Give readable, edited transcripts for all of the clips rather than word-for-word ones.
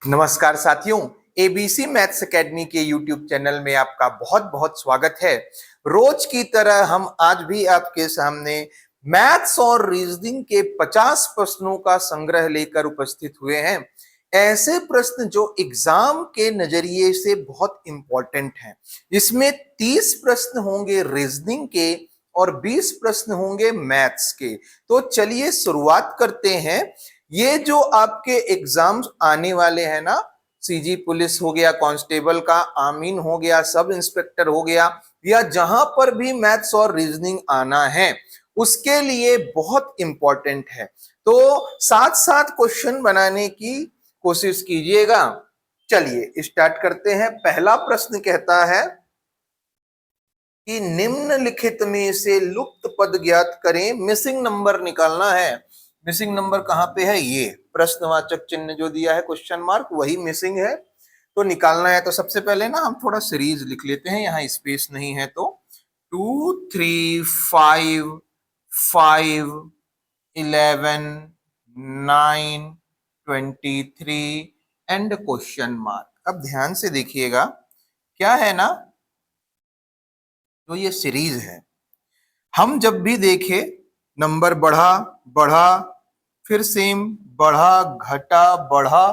नमस्कार साथियों, ABC maths academy के यूट्यूब चैनल में आपका बहुत बहुत स्वागत है। रोज की तरह हम आज भी आपके सामने मैथ्स और रीजनिंग के 50 प्रश्नों का संग्रह लेकर उपस्थित हुए हैं। ऐसे प्रश्न जो एग्जाम के नजरिए से बहुत इंपॉर्टेंट हैं। इसमें 30 प्रश्न होंगे रीजनिंग के और 20 प्रश्न होंगे मैथ्स के। तो चलिए शुरुआत करते हैं। ये जो आपके एग्जाम्स आने वाले हैं ना, सीजी पुलिस हो गया, कांस्टेबल का, आमीन हो गया, सब इंस्पेक्टर हो गया, या जहां पर भी मैथ्स और रीजनिंग आना है उसके लिए बहुत इंपॉर्टेंट है। तो साथ साथ क्वेश्चन बनाने की कोशिश कीजिएगा। चलिए स्टार्ट करते हैं। पहला प्रश्न कहता है कि निम्नलिखित में से लुप्त पद ज्ञात करें। मिसिंग नंबर निकालना है। मिसिंग नंबर कहां पे है? ये प्रश्नवाचक चिन्ह जो दिया है क्वेश्चन मार्क, वही मिसिंग है, तो निकालना है। तो सबसे पहले ना हम थोड़ा सीरीज लिख लेते हैं, यहाँ स्पेस नहीं है तो 2 3 5 5 11 9 23 एंड क्वेश्चन मार्क। अब ध्यान से देखिएगा, क्या है ना, तो ये सीरीज है। हम जब भी देखे नंबर बढ़ा बढ़ा, फिर सेम बढ़ा घटा बढ़ा,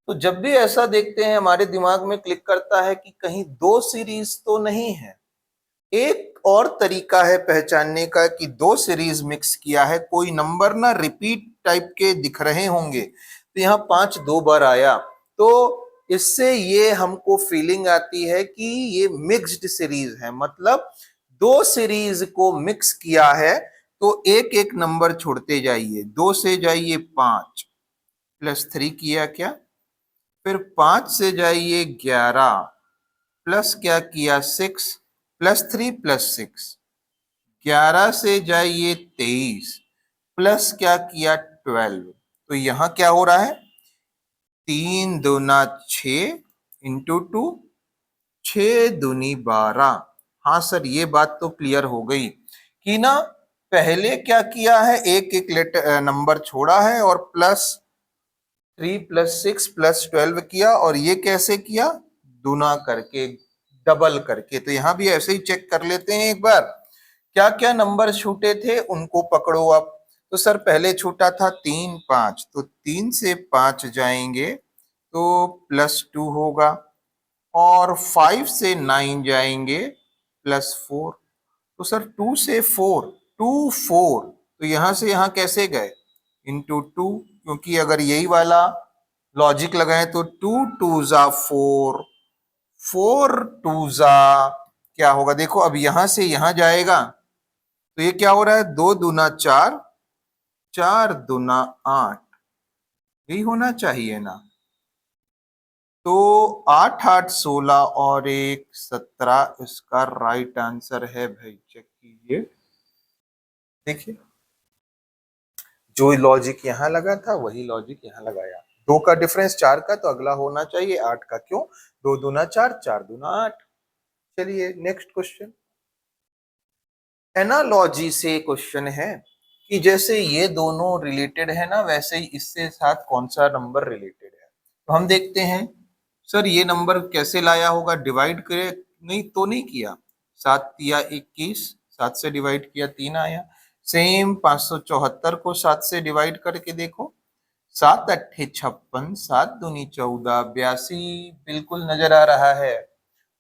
तो जब भी ऐसा देखते हैं हमारे दिमाग में क्लिक करता है कि कहीं दो सीरीज तो नहीं है। एक और तरीका है पहचानने का कि दो सीरीज मिक्स किया है। कोई नंबर ना रिपीट टाइप के दिख रहे होंगे, तो यहाँ 5 2 बार आया, तो इससे ये हमको फीलिंग आती है कि ये मिक्स्ड सीरीज है, मतलब दो सीरीज को मिक्स किया है। तो एक एक नंबर छोड़ते जाइए, 2 से जाइए 5 प्लस 3 किया क्या, फिर 5 से जाइए 11 प्लस क्या किया 6 प्लस 3 प्लस 6, 11 से जाइए 23 प्लस क्या किया 12। तो यहाँ क्या हो रहा है? 3 दूना 6 इंटू 2, 6 दूनी 12। हाँ सर, ये बात तो क्लियर हो गई कि ना पहले क्या किया है, एक एक लेटर नंबर छोड़ा है और प्लस 3 प्लस 6 प्लस 12 किया, और ये कैसे किया? गुना करके, डबल करके। तो यहाँ भी ऐसे ही चेक कर लेते हैं एक बार, क्या क्या नंबर छूटे थे उनको पकड़ो आप। तो सर पहले छूटा था 3 5, तो 3 से 5 जाएंगे तो +2 होगा, और 5 से 9 जाएंगे +4। तो सर 2 से 4, 2 4, तो यहां से यहां कैसे गए? इंटू 2, क्योंकि अगर यही वाला लॉजिक लगाए तो 2 2 जा 4, 4 2 जा क्या होगा? देखो अब यहां से यहां जाएगा तो ये क्या हो रहा है? 2 दूना 4, 4 दूना 8, यही होना चाहिए ना। तो 8 8 16 और 1 17 इसका राइट आंसर है भाई। चेक कीजिए, देखिए जो लॉजिक यहाँ लगा था वही लॉजिक यहाँ लगाया। 2 का डिफरेंस 4 का, तो अगला होना चाहिए 8 का। क्यों? 2 दूना 4, 4 दूना 8। चलिए नेक्स्ट क्वेश्चन। एनालॉजी से क्वेश्चन है कि जैसे ये दोनों रिलेटेड है ना, वैसे ही इससे साथ कौन सा नंबर रिलेटेड है। तो हम देखते हैं, सर ये नंबर कैसे लाया होगा? डिवाइड करे नहीं तो नहीं किया। 7 या 21, 7 से डिवाइड किया 3 आया। सेम 574 को 7 से डिवाइड करके देखो, 7 अट्ठे 56, 7 दूनी 14, 82 बिल्कुल नजर आ रहा है।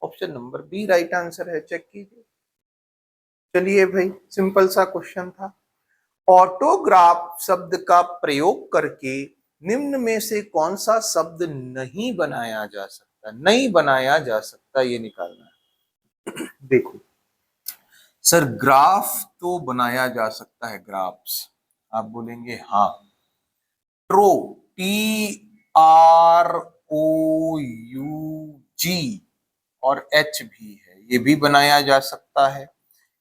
Option number B right answer है। चेक कीजिए। चलिए भाई, सिंपल सा क्वेश्चन था। ऑटोग्राफ शब्द का प्रयोग करके निम्न में से कौन सा शब्द नहीं बनाया जा सकता? नहीं बनाया जा सकता, ये निकालना है। देखो सर, ग्राफ तो बनाया जा सकता है, ग्राफ्स। आप बोलेंगे हाँ। ट्रो, TROUG और H भी है, ये भी बनाया जा सकता है।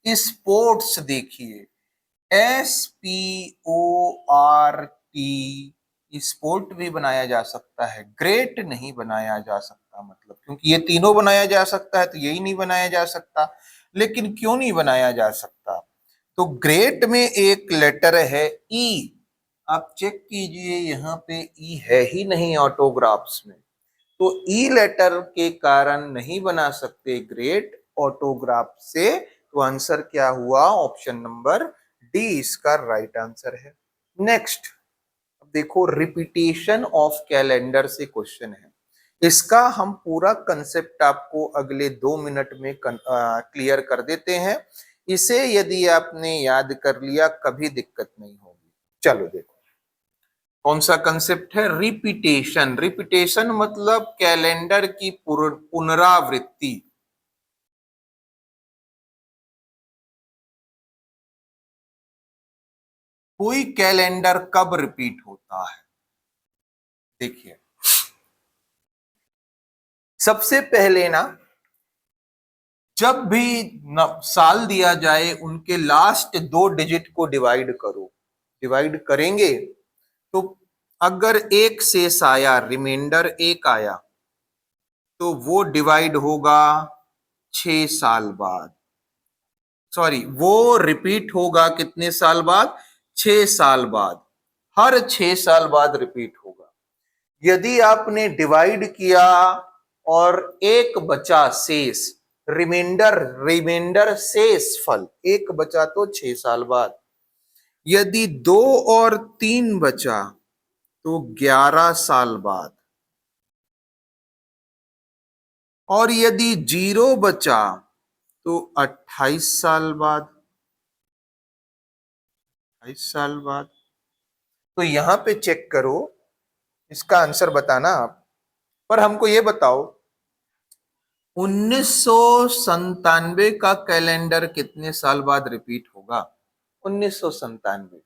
स्पोर्ट्स देखिए, SPORT, स्पोर्ट भी बनाया जा सकता है। ग्रेट नहीं बनाया जा सकता, मतलब क्योंकि ये तीनों बनाया जा सकता है तो यही नहीं बनाया जा सकता। लेकिन क्यों नहीं बनाया जा सकता? तो ग्रेट में एक लेटर है ई, आप चेक कीजिए, यहाँ पे ई है ही नहीं ऑटोग्राफ्स में, तो ई लेटर के कारण नहीं बना सकते ग्रेट ऑटोग्राफ से। तो आंसर क्या हुआ? ऑप्शन नंबर डी इसका राइट आंसर है। नेक्स्ट देखो, रिपीटेशन ऑफ कैलेंडर से क्वेश्चन है। इसका हम पूरा कंसेप्ट आपको अगले 2 मिनट में क्लियर कर देते हैं। इसे यदि आपने याद कर लिया कभी दिक्कत नहीं होगी। चलो देखो, कौन सा कंसेप्ट है? रिपीटेशन। रिपीटेशन मतलब कैलेंडर की पुनरावृत्ति। कोई कैलेंडर कब रिपीट होता है? देखिए, सबसे पहले ना, जब भी साल दिया जाए उनके लास्ट 2 डिजिट को डिवाइड करो। डिवाइड करेंगे तो अगर एक शेष आया, रिमाइंडर एक आया, तो वो डिवाइड होगा 6 साल बाद। सॉरी, वो रिपीट होगा कितने साल बाद? 6 साल बाद। हर 6 साल बाद रिपीट होगा। यदि आपने डिवाइड किया और एक बचा शेष, रिमाइंडर, रिमाइंडर शेष फल एक बचा तो 6 साल बाद। यदि 2 और 3 बचा तो 11 साल बाद। और यदि 0 बचा तो 28 साल बाद। 28 साल बाद। तो यहां पे चेक करो, इसका आंसर बताना आप। पर हमको ये बताओ, 1997 का कैलेंडर कितने साल बाद रिपीट होगा? 1997।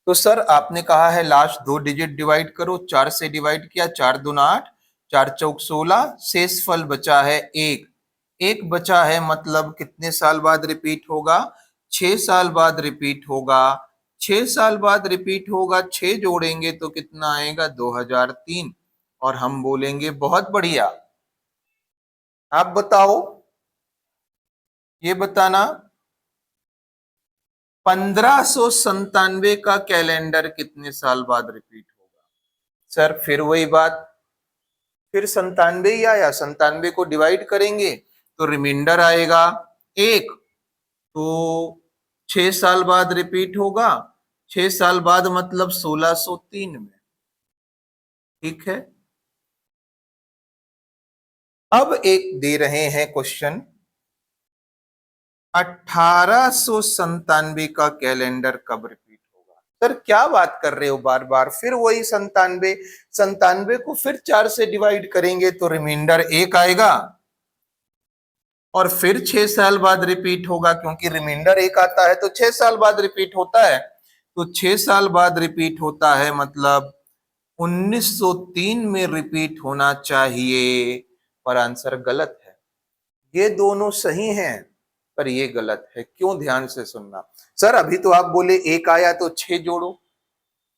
तो सर आपने कहा है लास्ट 2 डिजिट डिवाइड करो, 4 से डिवाइड किया, 4 दूना 8, 4 चौक 16, शेष फल बचा है एक। एक बचा है, मतलब कितने साल बाद रिपीट होगा? 6 साल बाद रिपीट होगा। 6 साल बाद रिपीट होगा, 6 जोड़ेंगे तो कितना आएगा? 2003। और हम बोलेंगे बहुत बढ़िया। आप बताओ, ये बताना, 1597 का कैलेंडर कितने साल बाद रिपीट होगा? सर फिर वही बात, फिर 97 ही आया, 97 को डिवाइड करेंगे तो रिमाइंडर आएगा एक, तो 6 साल बाद रिपीट होगा। 6 साल बाद मतलब 1603 में। ठीक है, अब एक दे रहे हैं क्वेश्चन, 1897 का कैलेंडर कब रिपीट होगा? सर क्या बात कर रहे हो बार बार? फिर वही 97। 97 को फिर 4 से डिवाइड करेंगे तो रिमाइंडर एक आएगा, और फिर 6 साल बाद रिपीट होगा, क्योंकि रिमाइंडर एक आता है तो 6 साल बाद रिपीट होता है। तो 6 साल बाद रिपीट होता है, मतलब 1903 में रिपीट होना चाहिए। पर आंसर गलत है। ये दोनों सही हैं पर ये गलत है। क्यों? ध्यान से सुनना। सर अभी तो आप बोले एक आया तो 6 जोड़ो,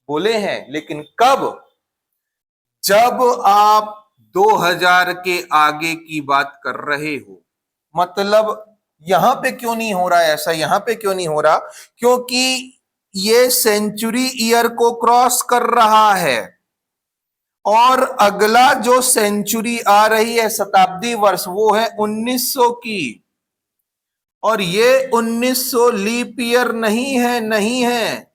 बोले हैं, लेकिन कब? जब आप 2000 के आगे की बात कर रहे हो। मतलब यहां पे क्यों नहीं हो रहा ऐसा? यहां पे क्यों नहीं हो रहा? क्योंकि ये सेंचुरी ईयर को क्रॉस कर रहा है, और अगला जो सेंचुरी आ रही है, शताब्दी वर्ष, वो है 1900 की। और ये 1900 लीप ईयर नहीं है, नहीं है।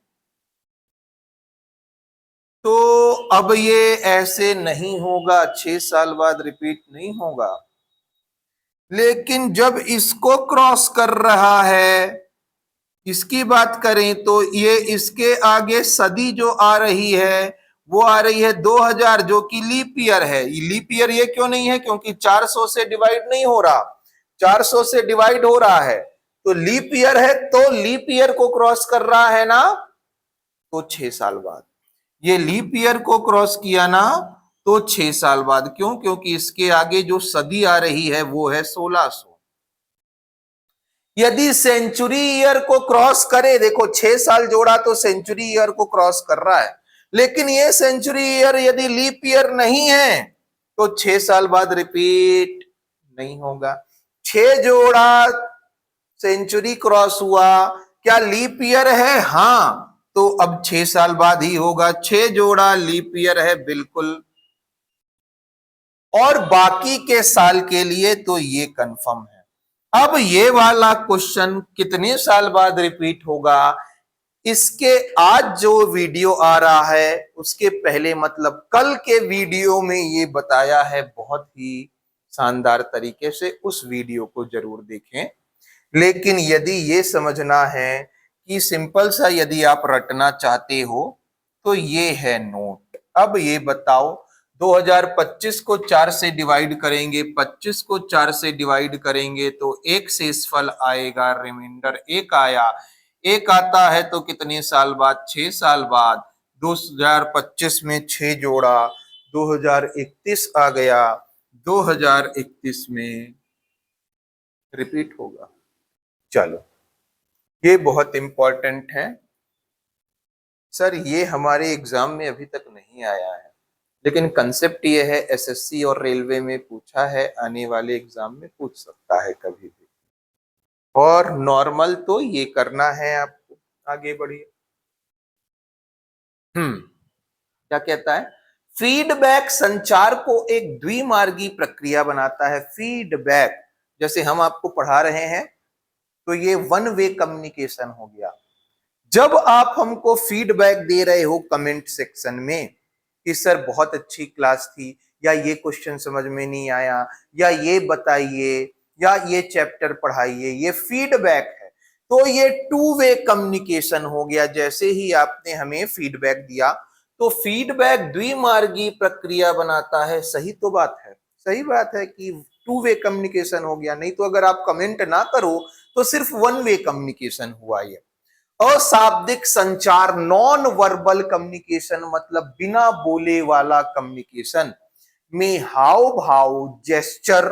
तो अब ये ऐसे नहीं होगा, 6 साल बाद रिपीट नहीं होगा। लेकिन जब इसको क्रॉस कर रहा है, इसकी बात करें तो ये इसके आगे सदी जो आ रही है वो आ रही है 2000, जो कि लीप ईयर है। लीप ईयर ये क्यों नहीं है? क्योंकि 400 से डिवाइड नहीं हो रहा, 400 से डिवाइड हो रहा है। तो लीप ईयर है, तो लीप ईयर को क्रॉस कर रहा है ना, तो 6 साल बाद। ये लीप ईयर को क्रॉस किया ना, तो 6 साल बाद। क्यों? क्योंकि इसके आगे जो सदी आ रही है वो है 1600। यदि सेंचुरी ईयर को क्रॉस करे, देखो 6 साल जोड़ा तो सेंचुरी ईयर को क्रॉस कर रहा है, लेकिन ये सेंचुरी ईयर यदि लीप ईयर नहीं है तो 6 साल बाद रिपीट नहीं होगा। 6 जोड़ा, सेंचुरी क्रॉस हुआ, क्या लीप ईयर है? हाँ, तो अब 6 साल बाद ही होगा। 6 जोड़ा लीप ईयर है बिल्कुल, और बाकी के साल के लिए तो ये कंफर्म है। अब ये वाला क्वेश्चन कितने साल बाद रिपीट होगा, इसके आज जो वीडियो आ रहा है उसके पहले मतलब कल के वीडियो में ये बताया है बहुत ही शानदार तरीके से, उस वीडियो को जरूर देखें। लेकिन यदि ये समझना है कि सिंपल सा यदि आप रटना चाहते हो तो ये है नोट। अब ये बताओ 2025 को 4 से डिवाइड करेंगे, 25 को 4 से डिवाइड करेंगे तो एक शेषफल आएगा, रिमाइंडर एक आया। एक आता है तो कितने साल बाद, 6 साल बाद। 2025 में 6 जोड़ा, 2031 आ गया, 2031 में रिपीट होगा। चलो, ये बहुत इंपॉर्टेंट है सर, ये हमारे एग्जाम में अभी तक नहीं आया है, लेकिन कंसेप्ट ये है एसएससी और रेलवे में पूछा है, आने वाले एग्जाम में पूछ सकता है कभी भी। और नॉर्मल तो ये करना है आपको। आगे बढ़िए। क्या कहता है, फीडबैक संचार को एक द्विमार्गी प्रक्रिया बनाता है। फीडबैक जैसे हम आपको पढ़ा रहे हैं तो ये वन वे कम्युनिकेशन हो गया। जब आप हमको फीडबैक दे रहे हो कमेंट सेक्शन में कि सर बहुत अच्छी क्लास थी, या ये क्वेश्चन समझ में नहीं आया, या ये बताइए, या ये चैप्टर पढ़ाइए, ये फीडबैक है। तो ये टू वे कम्युनिकेशन हो गया। जैसे ही आपने हमें फीडबैक दिया तो फीडबैक द्विमार्गी प्रक्रिया बनाता है। सही तो बात है, सही बात है कि टू वे कम्युनिकेशन हो गया। नहीं तो अगर आप कमेंट ना करो तो सिर्फ वन वे कम्युनिकेशन हुआ। ये अशाब्दिक संचार, नॉन वर्बल कम्युनिकेशन मतलब बिना बोले वाला कम्युनिकेशन में हाव भाव, जेस्चर,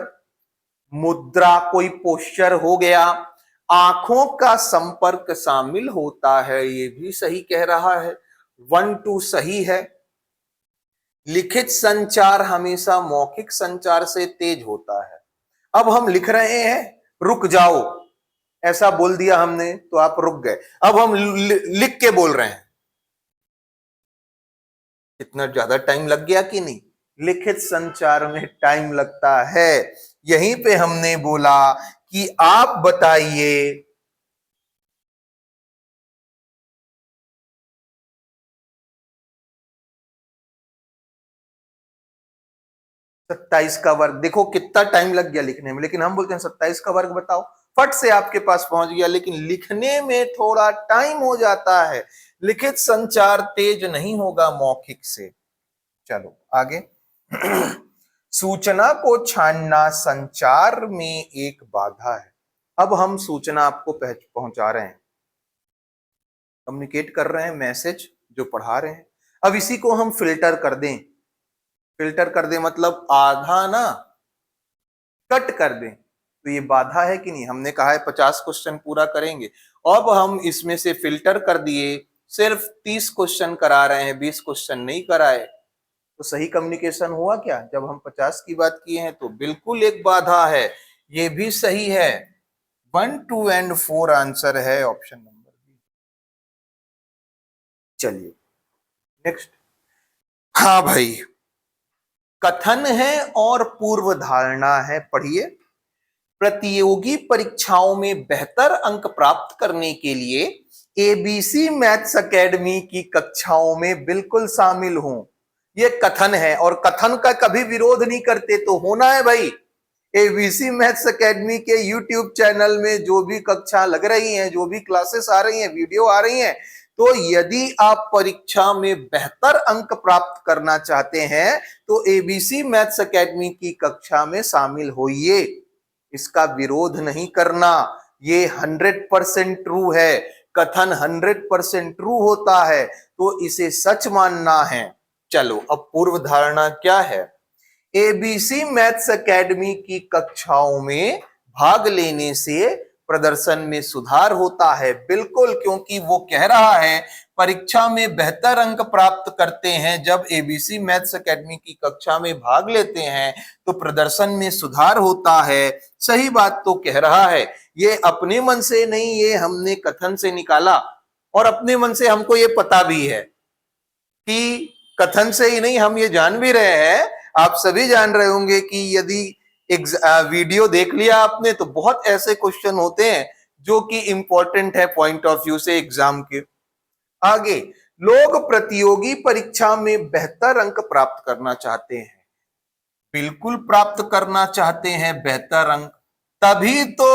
मुद्रा, कोई पोस्चर हो गया, आंखों का संपर्क शामिल होता है। ये भी सही कह रहा है, 1 2 सही है। लिखित संचार हमेशा मौखिक संचार से तेज होता है। अब हम लिख रहे हैं, रुक जाओ, ऐसा बोल दिया हमने तो आप रुक गए। अब हम लिख के बोल रहे हैं, इतना ज्यादा टाइम लग गया कि नहीं? लिखित संचार में टाइम लगता है। यहीं पे हमने बोला कि आप बताइए 27 का वर्ग, देखो कितना टाइम लग गया लिखने में, लेकिन हम बोलते हैं 27 का वर्ग बताओ, फट से आपके पास पहुंच गया। लेकिन लिखने में थोड़ा टाइम हो जाता है। लिखित संचार तेज नहीं होगा मौखिक से। चलो आगे। सूचना को छानना संचार में एक बाधा है। अब हम सूचना आपको पहुंचा रहे हैं, कम्युनिकेट कर रहे हैं, मैसेज जो पढ़ा रहे हैं। अब इसी को हम फिल्टर कर दें, फिल्टर कर दें मतलब आधा ना कट कर दें, तो ये बाधा है कि नहीं? हमने कहा है 50 क्वेश्चन पूरा करेंगे, अब हम इसमें से फिल्टर कर दिए, सिर्फ 30 क्वेश्चन करा रहे हैं, 20 क्वेश्चन नहीं कराए, तो सही कम्युनिकेशन हुआ क्या? जब हम 50 की बात किए हैं तो बिल्कुल एक बाधा है। ये भी सही है। 1 2 एंड 4 आंसर है ऑप्शन नंबर बी। चलिए नेक्स्ट। हाँ भाई, कथन है और पूर्व धारणा है, पढ़िए। प्रतियोगी परीक्षाओं में बेहतर अंक प्राप्त करने के लिए एबीसी मैथ्स एकेडमी की कक्षाओं में बिल्कुल शामिल हूं। ये कथन है, और कथन का कभी विरोध नहीं करते, तो होना है भाई। एबीसी मैथ्स एकेडमी के यूट्यूब चैनल में जो भी कक्षा लग रही हैं, जो भी क्लासेस आ रही हैं, वीडियो आ रही हैं, तो यदि आप परीक्षा में बेहतर अंक प्राप्त करना चाहते हैं तो एबीसी मैथ्स एकेडमी की कक्षा में शामिल होइए। इसका विरोध नहीं करना, ये 100% ट्रू है। कथन 100% ट्रू होता है तो इसे सच मानना है। चलो अब पूर्व धारणा क्या है? एबीसी मैथ्स एकेडमी की कक्षाओं में भाग लेने से प्रदर्शन में सुधार होता है। बिल्कुल, क्योंकि वो कह रहा है परीक्षा में बेहतर अंक प्राप्त करते हैं जब एबीसी मैथ्स एकेडमी की कक्षा में भाग लेते हैं तो प्रदर्शन में सुधार होता है। सही बात तो कह रहा है, ये अपने मन से नहीं, ये हमने कथन से निकाला। और अपने मन से हमको ये पता भी है कि कथन से ही नहीं, हम ये जान भी रहे हैं, आप सभी जान रहे होंगे कि यदि एक वीडियो देख लिया आपने तो बहुत ऐसे क्वेश्चन होते हैं जो कि इंपॉर्टेंट है पॉइंट ऑफ व्यू से एग्जाम के। आगे, लोग प्रतियोगी परीक्षा में बेहतर अंक प्राप्त करना चाहते हैं। बिल्कुल प्राप्त करना चाहते हैं बेहतर अंक, तभी तो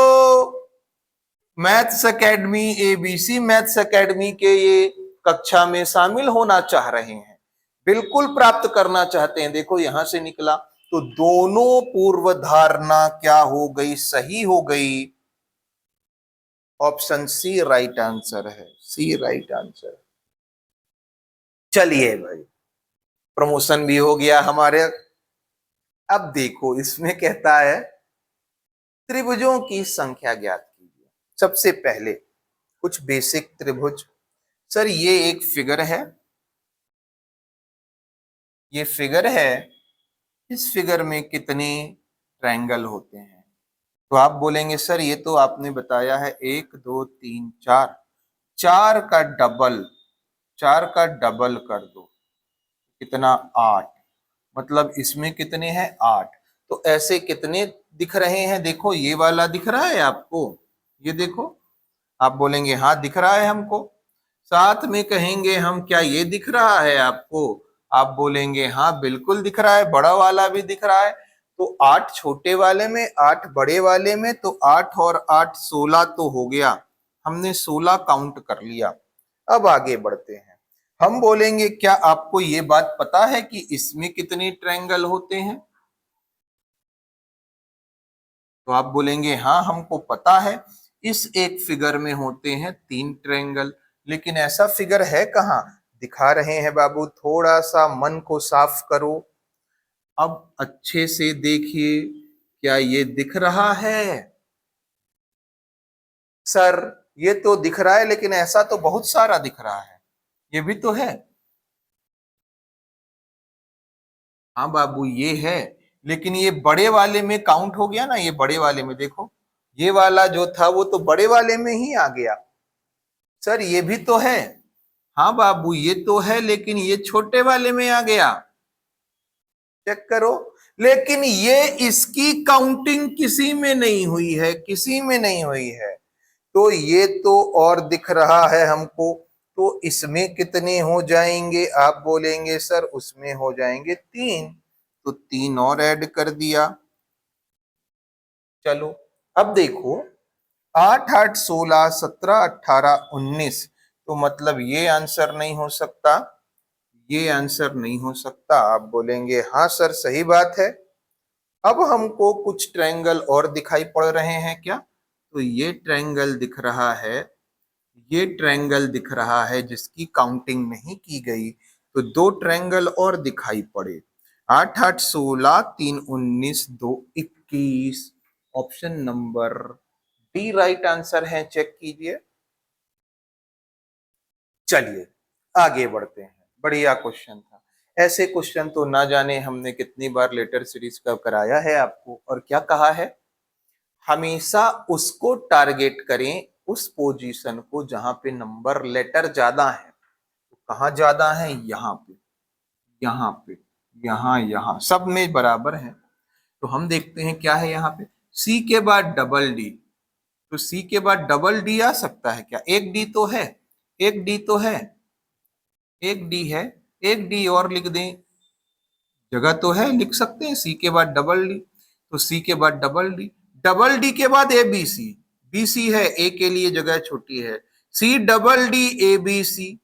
maths academy, ABC maths academy के ये कक्षा में शामिल होना चाह रहे हैं। बिल्कुल प्राप्त करना चाहते हैं। देखो यहां से निकला तो दोनों पूर्व धारणा क्या हो गई, सही हो गई। ऑप्शन सी राइट आंसर है, सी राइट आंसर। चलिए भाई, प्रमोशन भी हो गया हमारे। अब देखो इसमें कहता है त्रिभुजों की संख्या ज्ञात कीजिए। सबसे पहले कुछ बेसिक त्रिभुज। सर ये एक फिगर है, ये फिगर है, इस फिगर में कितने ट्रायंगल होते हैं? तो आप बोलेंगे सर ये तो आपने बताया है 1 2 3 4, चार का डबल, चार का डबल कर दो, कितना 8, मतलब इसमें कितने हैं 8। तो ऐसे कितने दिख रहे हैं? देखो ये वाला दिख रहा है आपको, ये देखो, आप बोलेंगे हाँ दिख रहा है हमको। साथ में कहेंगे हम क्या ये दिख रहा है आपको? आप बोलेंगे हाँ बिल्कुल दिख रहा है, बड़ा वाला भी दिख रहा है। तो 8 छोटे वाले में, 8 बड़े वाले में, तो 8 और 8 16 तो हो गया, हमने 16 काउंट कर लिया। अब आगे बढ़ते हैं, हम बोलेंगे क्या आपको ये बात पता है कि इसमें कितने ट्रायंगल होते हैं? तो आप बोलेंगे हाँ हमको पता है, इस एक फिगर में होते हैं 3 ट्रायंगल। लेकिन ऐसा फिगर है कहाँ? दिखा रहे हैं बाबू, थोड़ा सा मन को साफ करो। अब अच्छे से देखिए, क्या ये दिख रहा है? सर ये तो दिख रहा है, लेकिन ऐसा तो बहुत सारा दिख रहा है, ये भी तो है। हाँ बाबू ये है, लेकिन ये बड़े वाले में काउंट हो गया ना, ये बड़े वाले में देखो, ये वाला जो था वो तो बड़े वाले में ही आ गया। सर ये भी तो है। हाँ बाबू ये तो है, लेकिन ये छोटे वाले में आ गया, चेक करो। लेकिन ये इसकी काउंटिंग किसी में नहीं हुई है, किसी में नहीं हुई है। तो ये तो और दिख रहा है हमको, तो इसमें कितने हो जाएंगे? आप बोलेंगे सर उसमें हो जाएंगे 3, तो 3 और ऐड कर दिया। चलो अब देखो, 8 8 16 17 18 19, तो मतलब ये आंसर नहीं हो सकता, ये आंसर नहीं हो सकता। आप बोलेंगे हाँ सर सही बात है। अब हमको कुछ ट्रायंगल और दिखाई पड़ रहे हैं क्या? तो ये ट्रायंगल दिख रहा है, ये ट्रायंगल दिख रहा है जिसकी काउंटिंग नहीं की गई। तो 2 ट्रायंगल और दिखाई पड़े, 8 8 16 3 19 2 21। Option number D right answer है, चेक कीजिए। चलिए आगे बढ़ते हैं, बढ़िया क्वेश्चन था। ऐसे क्वेश्चन तो ना जाने हमने कितनी बार लेटर सीरीज का कराया है आपको। और क्या कहा है? हमेशा उसको टारगेट करें, उस पोजीशन को जहां पे नंबर लेटर ज्यादा है। तो कहाँ ज्यादा है? यहाँ पे, यहाँ पे, यहाँ, यहाँ, सब में बराबर है। तो हम देखते हैं क्या है यहाँ पे, सी के बाद डबल डी। तो सी के बाद डबल डी आ सकता है क्या? एक डी तो है, एक डी तो है, एक डी है, एक डी और लिख दें, जगह तो है, लिख सकते हैं सी के बाद डबल डी। तो सी के बाद डबल डी, डबल डी के बाद ए बी सी, बी सी है, ए के लिए जगह छोटी है, C double D A B C,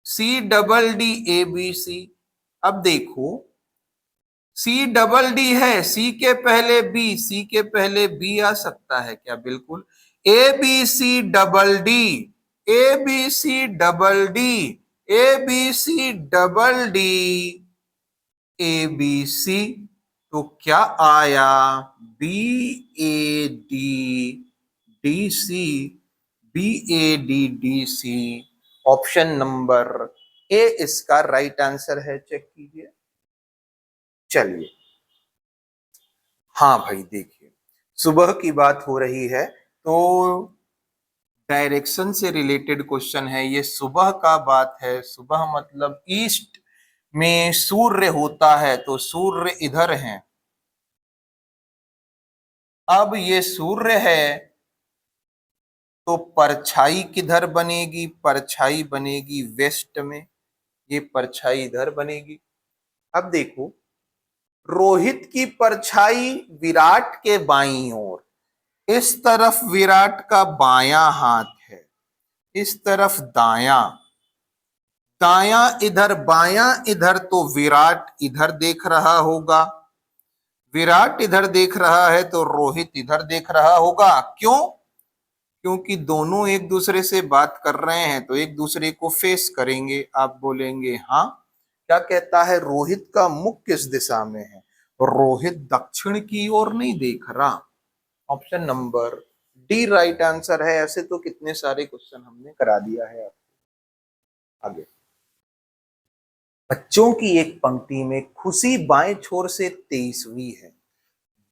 C double D A B C. अब देखो सी डबल डी है, सी के पहले बी, सी के पहले बी आ सकता है क्या? बिल्कुल। A B C double D, A B C double D, A B C double D, A B C. तो क्या आया? B A D D C, B A D D C. Option number A इसका right answer है, check कीजिए। चलिए, हाँ भाई देखिए, सुबह की बात हो रही है तो डायरेक्शन से रिलेटेड क्वेश्चन है ये। सुबह का बात है, सुबह मतलब ईस्ट में सूर्य होता है, तो सूर्य इधर है। अब ये सूर्य है तो परछाई किधर बनेगी? परछाई बनेगी वेस्ट में, ये परछाई इधर बनेगी। अब देखो, रोहित की परछाई विराट के बाईं ओर, इस तरफ विराट का बायां हाथ है, इस तरफ दायां, दायां इधर बायां इधर, तो विराट इधर देख रहा होगा। विराट इधर देख रहा है तो रोहित इधर देख रहा होगा। क्यों? क्योंकि दोनों एक दूसरे से बात कर रहे हैं तो एक दूसरे को फेस करेंगे। आप बोलेंगे हाँ, क्या कहता है? रोहित का मुख किस दिशा में है? रोहित दक्षिण की ओर नहीं देख रहा। Option number D right answer है। ऐसे तो कितने सारे क्वेश्चन हमने करा दिया है आपको। आगे, बच्चों की एक पंक्ति में खुशी बाएं छोर से 23वीं है।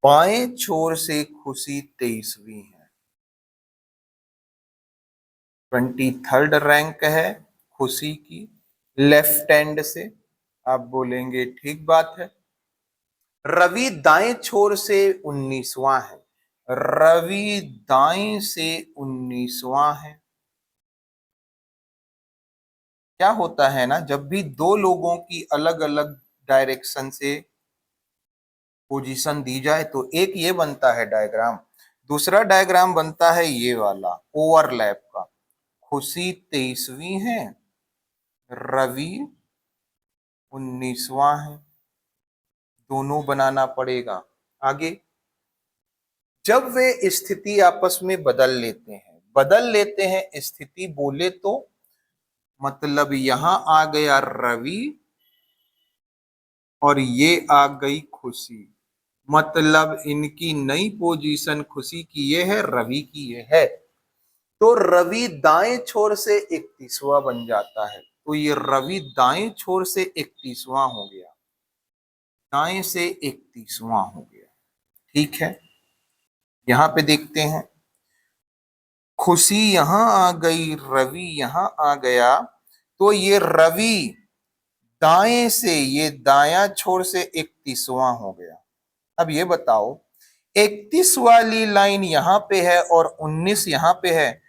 बाएं छोर से खुशी 23वीं है। 23rd रैंक है खुशी की लेफ्ट हैंड से। आप बोलेंगे ठीक बात है। रवि दाएं छोर से 19वां है। रवि दाएं से 19वां है। क्या होता है ना, जब भी दो लोगों की अलग अलग डायरेक्शन से पोजीशन दी जाए तो एक ये बनता है डायग्राम, दूसरा डायग्राम बनता है ये वाला ओवरलैप का। खुशी 23वीं है, रवि 19वां है, दोनों बनाना पड़ेगा। आगे, जब वे स्थिति आपस में बदल लेते हैं स्थिति बोले तो मतलब यहां आ गया रवि और ये आ गई खुशी, मतलब इनकी नई पोजीशन खुशी की ये है, रवि की ये है। तो रवि दाएं छोर से 31वां बन जाता है। तो ये रवि दाएं छोर से 31वां हो गया, दाएं से 31वां हो गया। ठीक है, यहां पे देखते हैं, खुशी यहां आ गई, रवि यहां आ गया, तो ये रवि दाएं से, ये दाया छोर से 31वां हो गया। अब ये बताओ, 31 वाली लाइन यहां पे है और 19 यहां पे है,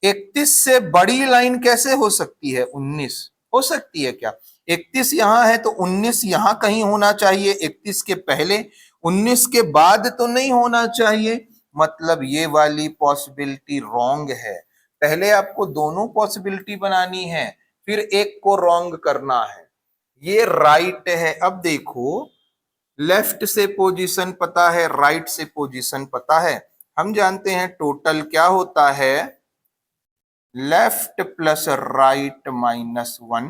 31 से बड़ी लाइन कैसे हो सकती है? 19 हो सकती है क्या? 31 यहां है तो 19 यहां कहीं होना चाहिए, 31 के पहले, 19 के बाद तो नहीं होना चाहिए। मतलब ये वाली पॉसिबिलिटी रॉन्ग है। पहले आपको दोनों पॉसिबिलिटी बनानी है, फिर एक को रॉन्ग करना है। ये राइट है। अब देखो, लेफ्ट से पोजीशन पता है, राइट से पोजीशन पता है। हम जानते हैं टोटल क्या होता है, left plus right -1,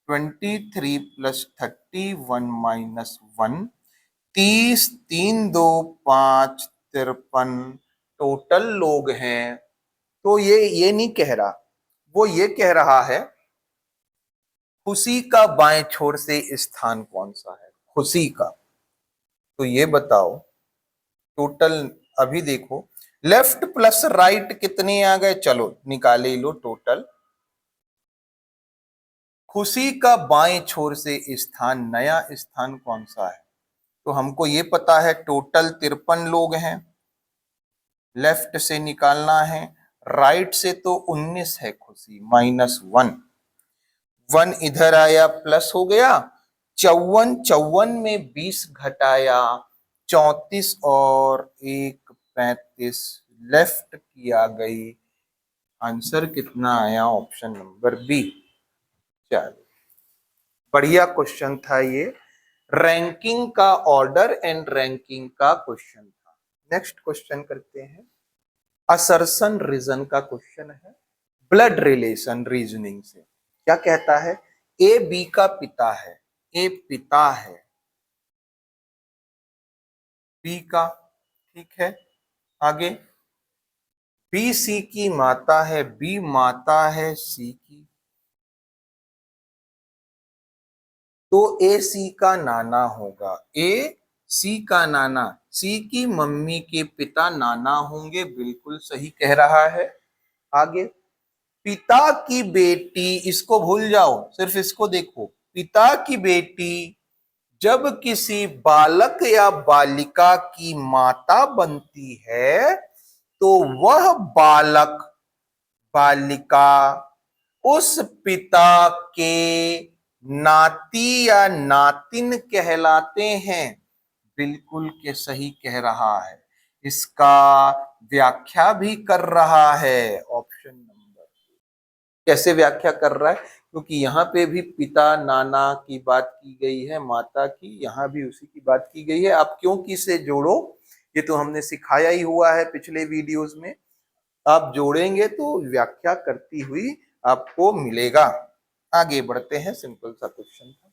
23 plus 31 -1, 30, 3 2 5, 53 total लोग हैं। तो ये नहीं कह रहा, वो ये कह रहा है खुशी का बाएं छोर से स्थान कौन सा है, खुशी का। तो ये बताओ टोटल, अभी देखो लेफ्ट प्लस राइट कितने आ गए, चलो निकाले लो टोटल। खुशी का बाएं छोर से स्थान, नया स्थान कौन सा है? तो हमको ये पता है टोटल 53 लोग हैं, लेफ्ट से निकालना है, राइट से तो 19 है खुशी, -1, 1 इधर आया प्लस हो गया 54, 54 में 20 घटाया 34 और 1 35, लेफ्ट की आ गई। आंसर कितना आया? Option number B. चलो, बढ़िया क्वेश्चन था ये, रैंकिंग का, ऑर्डर एंड रैंकिंग का क्वेश्चन था। नेक्स्ट क्वेश्चन करते हैं, असर्शन रीजन का क्वेश्चन है, ब्लड रिलेशन रीजनिंग से। क्या कहता है? ए बी का पिता है, ए पिता है बी का, ठीक है। आगे, बी सी की माता है, बी माता है सी की, तो ए सी का नाना होगा, ए सी का नाना, सी की मम्मी के पिता नाना होंगे, बिल्कुल सही कह रहा है। आगे, पिता की बेटी, इसको भूल जाओ, सिर्फ इसको देखो। पिता की बेटी जब किसी बालक या बालिका की माता बनती है तो वह बालक बालिका उस पिता के नाती या नातिन कहलाते हैं। बिल्कुल के सही कह रहा है, इसका व्याख्या भी कर रहा है ऑप्शन नंबर। कैसे व्याख्या कर रहा है? क्योंकि यहाँ पे भी पिता नाना की बात की गई है, माता की, यहाँ भी उसी की बात की गई है। आप क्योंकि से जोड़ो, ये तो हमने सिखाया ही हुआ है पिछले वीडियोस में। आप जोड़ेंगे तो व्याख्या करती हुई आपको मिलेगा। आगे बढ़ते हैं, सिंपल सा क्वेश्चन था।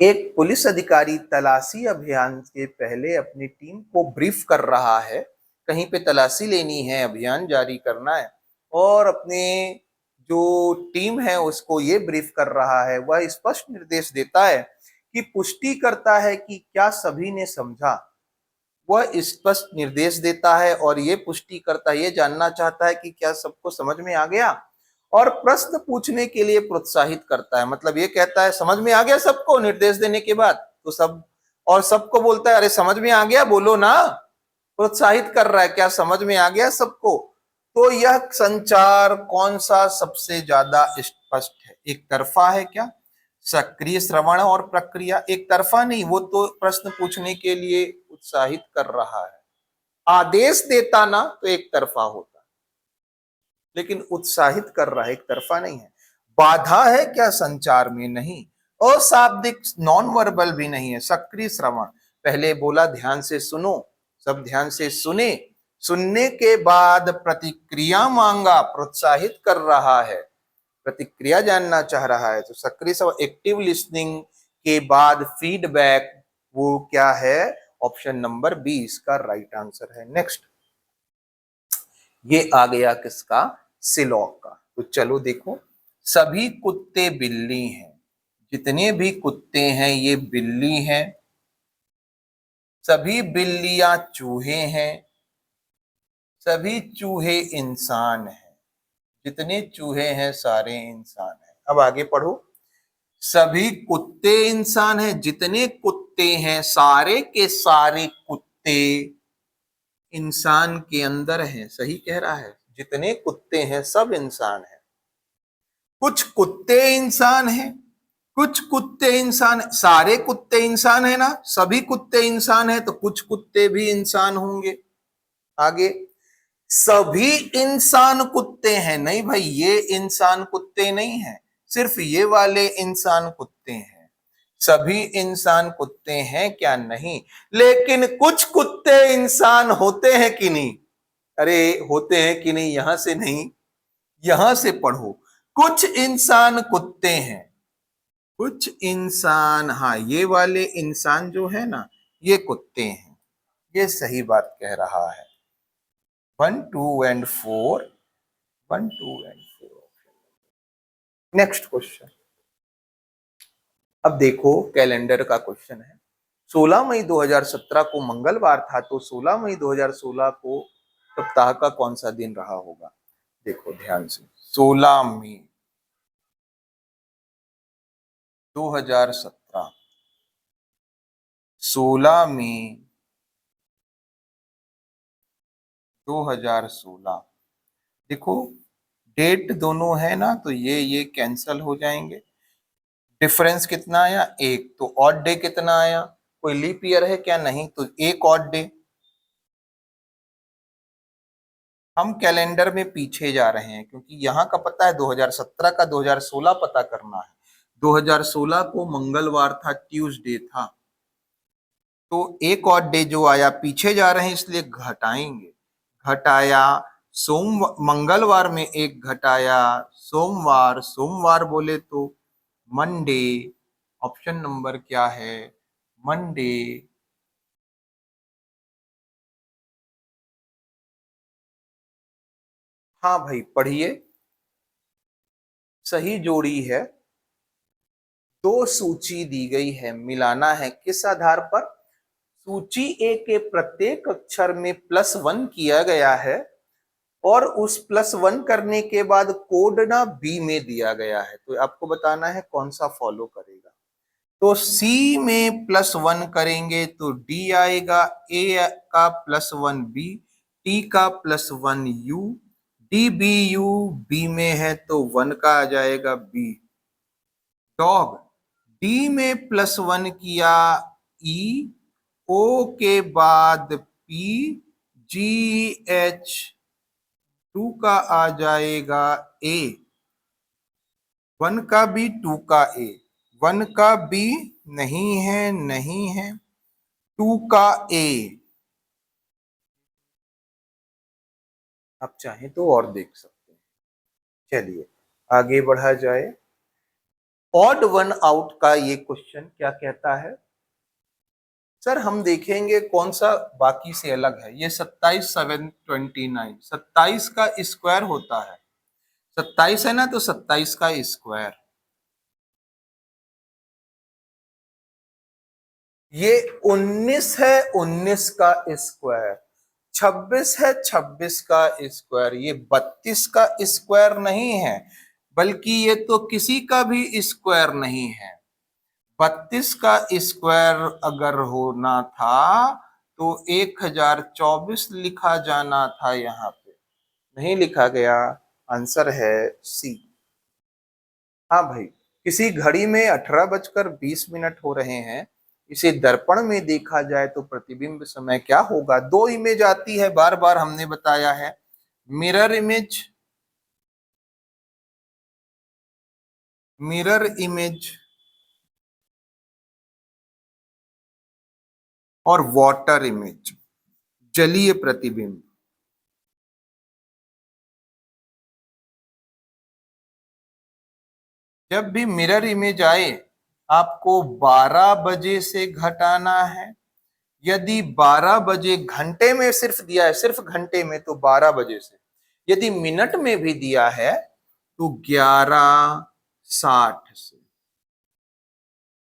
एक पुलिस अधिकारी तलाशी अभियान के पहले अपनी टीम को ब्रीफ कर रहा है। कहीं पे तलाशी लेनी है, अभियान जारी करना है, और अपने जो टीम है उसको ये ब्रीफ कर रहा है। वह स्पष्ट निर्देश देता है कि पुष्टि करता है कि क्या सभी ने समझा। वह स्पष्ट निर्देश देता है और ये पुष्टि करता है, ये जानना चाहता है कि क्या सबको समझ में आ गया, और प्रश्न पूछने के लिए प्रोत्साहित करता है। मतलब ये कहता है समझ में आ गया सबको, निर्देश देने के बाद तो सब, और सबको बोलता है अरे समझ में आ गया, बोलो ना। प्रोत्साहित कर रहा है, क्या समझ में आ गया सबको। तो यह संचार कौन सा सबसे ज्यादा स्पष्ट है? एक तरफा है क्या? सक्रिय श्रवण और प्रक्रिया एक तरफा नहीं, वो तो प्रश्न पूछने के लिए उत्साहित कर रहा है। आदेश देता ना तो एक तरफा होता, लेकिन उत्साहित कर रहा है, एक तरफा नहीं है। बाधा है क्या संचार में? नहीं। अशाब्दिक नॉन वर्बल भी नहीं है। सक्रिय श्रवण, पहले बोला ध्यान से सुनो, सब ध्यान से सुने, सुनने के बाद प्रतिक्रिया मांगा, प्रोत्साहित कर रहा है, प्रतिक्रिया जानना चाह रहा है। तो सक्रिय श्रवण, एक्टिव लिसनिंग के बाद फीडबैक, वो क्या है? ऑप्शन नंबर 20 का राइट आंसर है। नेक्स्ट, ये आ गया किसका? सिलॉक का। तो चलो देखो, सभी कुत्ते बिल्ली हैं, जितने भी कुत्ते हैं ये बिल्ली हैं। सभी बिल्लियां चूहे हैं, सभी चूहे इंसान हैं, जितने चूहे हैं सारे इंसान हैं। अब आगे पढ़ो, सभी कुत्ते इंसान हैं, जितने कुत्ते हैं सारे के सारे कुत्ते इंसान के अंदर हैं। सही कह रहा है, जितने कुत्ते हैं सब इंसान हैं। कुछ कुत्ते इंसान हैं, कुछ कुत्ते इंसान, सारे कुत्ते इंसान है ना, सभी कुत्ते इंसान है तो कुछ कुत्ते भी इंसान होंगे। आगे, सभी इंसान कुत्ते हैं, नहीं भाई ये इंसान कुत्ते नहीं है, सिर्फ ये वाले इंसान कुत्ते हैं। सभी इंसान कुत्ते हैं क्या? नहीं। लेकिन कुछ कुत्ते इंसान होते हैं कि नहीं? अरे होते हैं कि नहीं, यहां से नहीं, यहां से पढ़ो। कुछ इंसान कुत्ते हैं, कुछ इंसान, हाँ ये वाले इंसान जो है ना ये कुत्ते हैं। ये सही बात कह रहा है। 1 2 एंड 4, 1 2 एंड 4। नेक्स्ट क्वेश्चन, अब देखो कैलेंडर का क्वेश्चन है। 16 मई 2017 को मंगलवार था, तो 16 मई 2016 को सप्ताह का कौन सा दिन रहा होगा? देखो ध्यान से, 16 मई 2017, 16 मई 2016। देखो डेट दोनों है ना, तो ये कैंसल हो जाएंगे। डिफरेंस कितना आया? एक। तो ऑड डे कितना आया? कोई लीप ईयर है क्या? नहीं, तो एक ऑड डे। हम कैलेंडर में पीछे जा रहे हैं क्योंकि यहाँ का पता है 2017 का, 2016 पता करना है। 2016 को मंगलवार था, ट्यूसडे था, तो एक और डे जो आया, पीछे जा रहे हैं इसलिए घटाएंगे। घटाया, सोम मंगलवार में एक घटाया, सोमवार, सोमवार बोले तो मंडे। ऑप्शन नंबर क्या है? मंडे। हाँ भाई पढ़िए, सही जोड़ी है। दो सूची दी गई है, मिलाना है किस आधार पर? सूची ए के प्रत्येक अक्षर में +1 किया गया है, और उस +1 करने के बाद कोड ना बी में दिया गया है, तो आपको बताना है कौन सा फॉलो करेगा। तो सी में +1 करेंगे तो डी आएगा, ए का +1 बी, टी का +1 U, D B U B में है तो 1 का आ जाएगा बी। डॉग, डी में +1 किया ई, ओ के बाद पी, जी एच 2 का आ जाएगा ए, 1 का बी 2 का ए, 1 का बी नहीं है, नहीं है, 2 का ए। आप चाहें तो और देख सकते हैं। चलिए आगे बढ़ा जाए। ऑड वन आउट का ये क्वेश्चन क्या कहता है? सर हम देखेंगे कौन सा बाकी से अलग है। ये 27 729, 27 का स्क्वायर होता है, 27 है ना, तो 27 का स्क्वायर। ये 19 है, 19 का स्क्वायर। 26 है, 26 का स्क्वायर। ये 32 का स्क्वायर नहीं है, बल्कि ये तो किसी का भी स्क्वायर नहीं है। 32 का स्क्वायर अगर होना था तो 1024 लिखा जाना था, यहाँ पे नहीं लिखा गया। आंसर है सी। हाँ भाई, किसी घड़ी में 18:20 हो रहे हैं, इसे दर्पण में देखा जाए तो प्रतिबिंब समय क्या होगा? दो इमेज आती है, बार बार हमने बताया है, मिरर इमेज, मिरर इमेज और वाटर इमेज, जलीय प्रतिबिंब। जब भी मिरर इमेज आए आपको 12 बजे से घटाना है। यदि 12 बजे घंटे में सिर्फ दिया है, सिर्फ घंटे में, तो 12 बजे से। यदि मिनट में भी दिया है तो 11:60 से।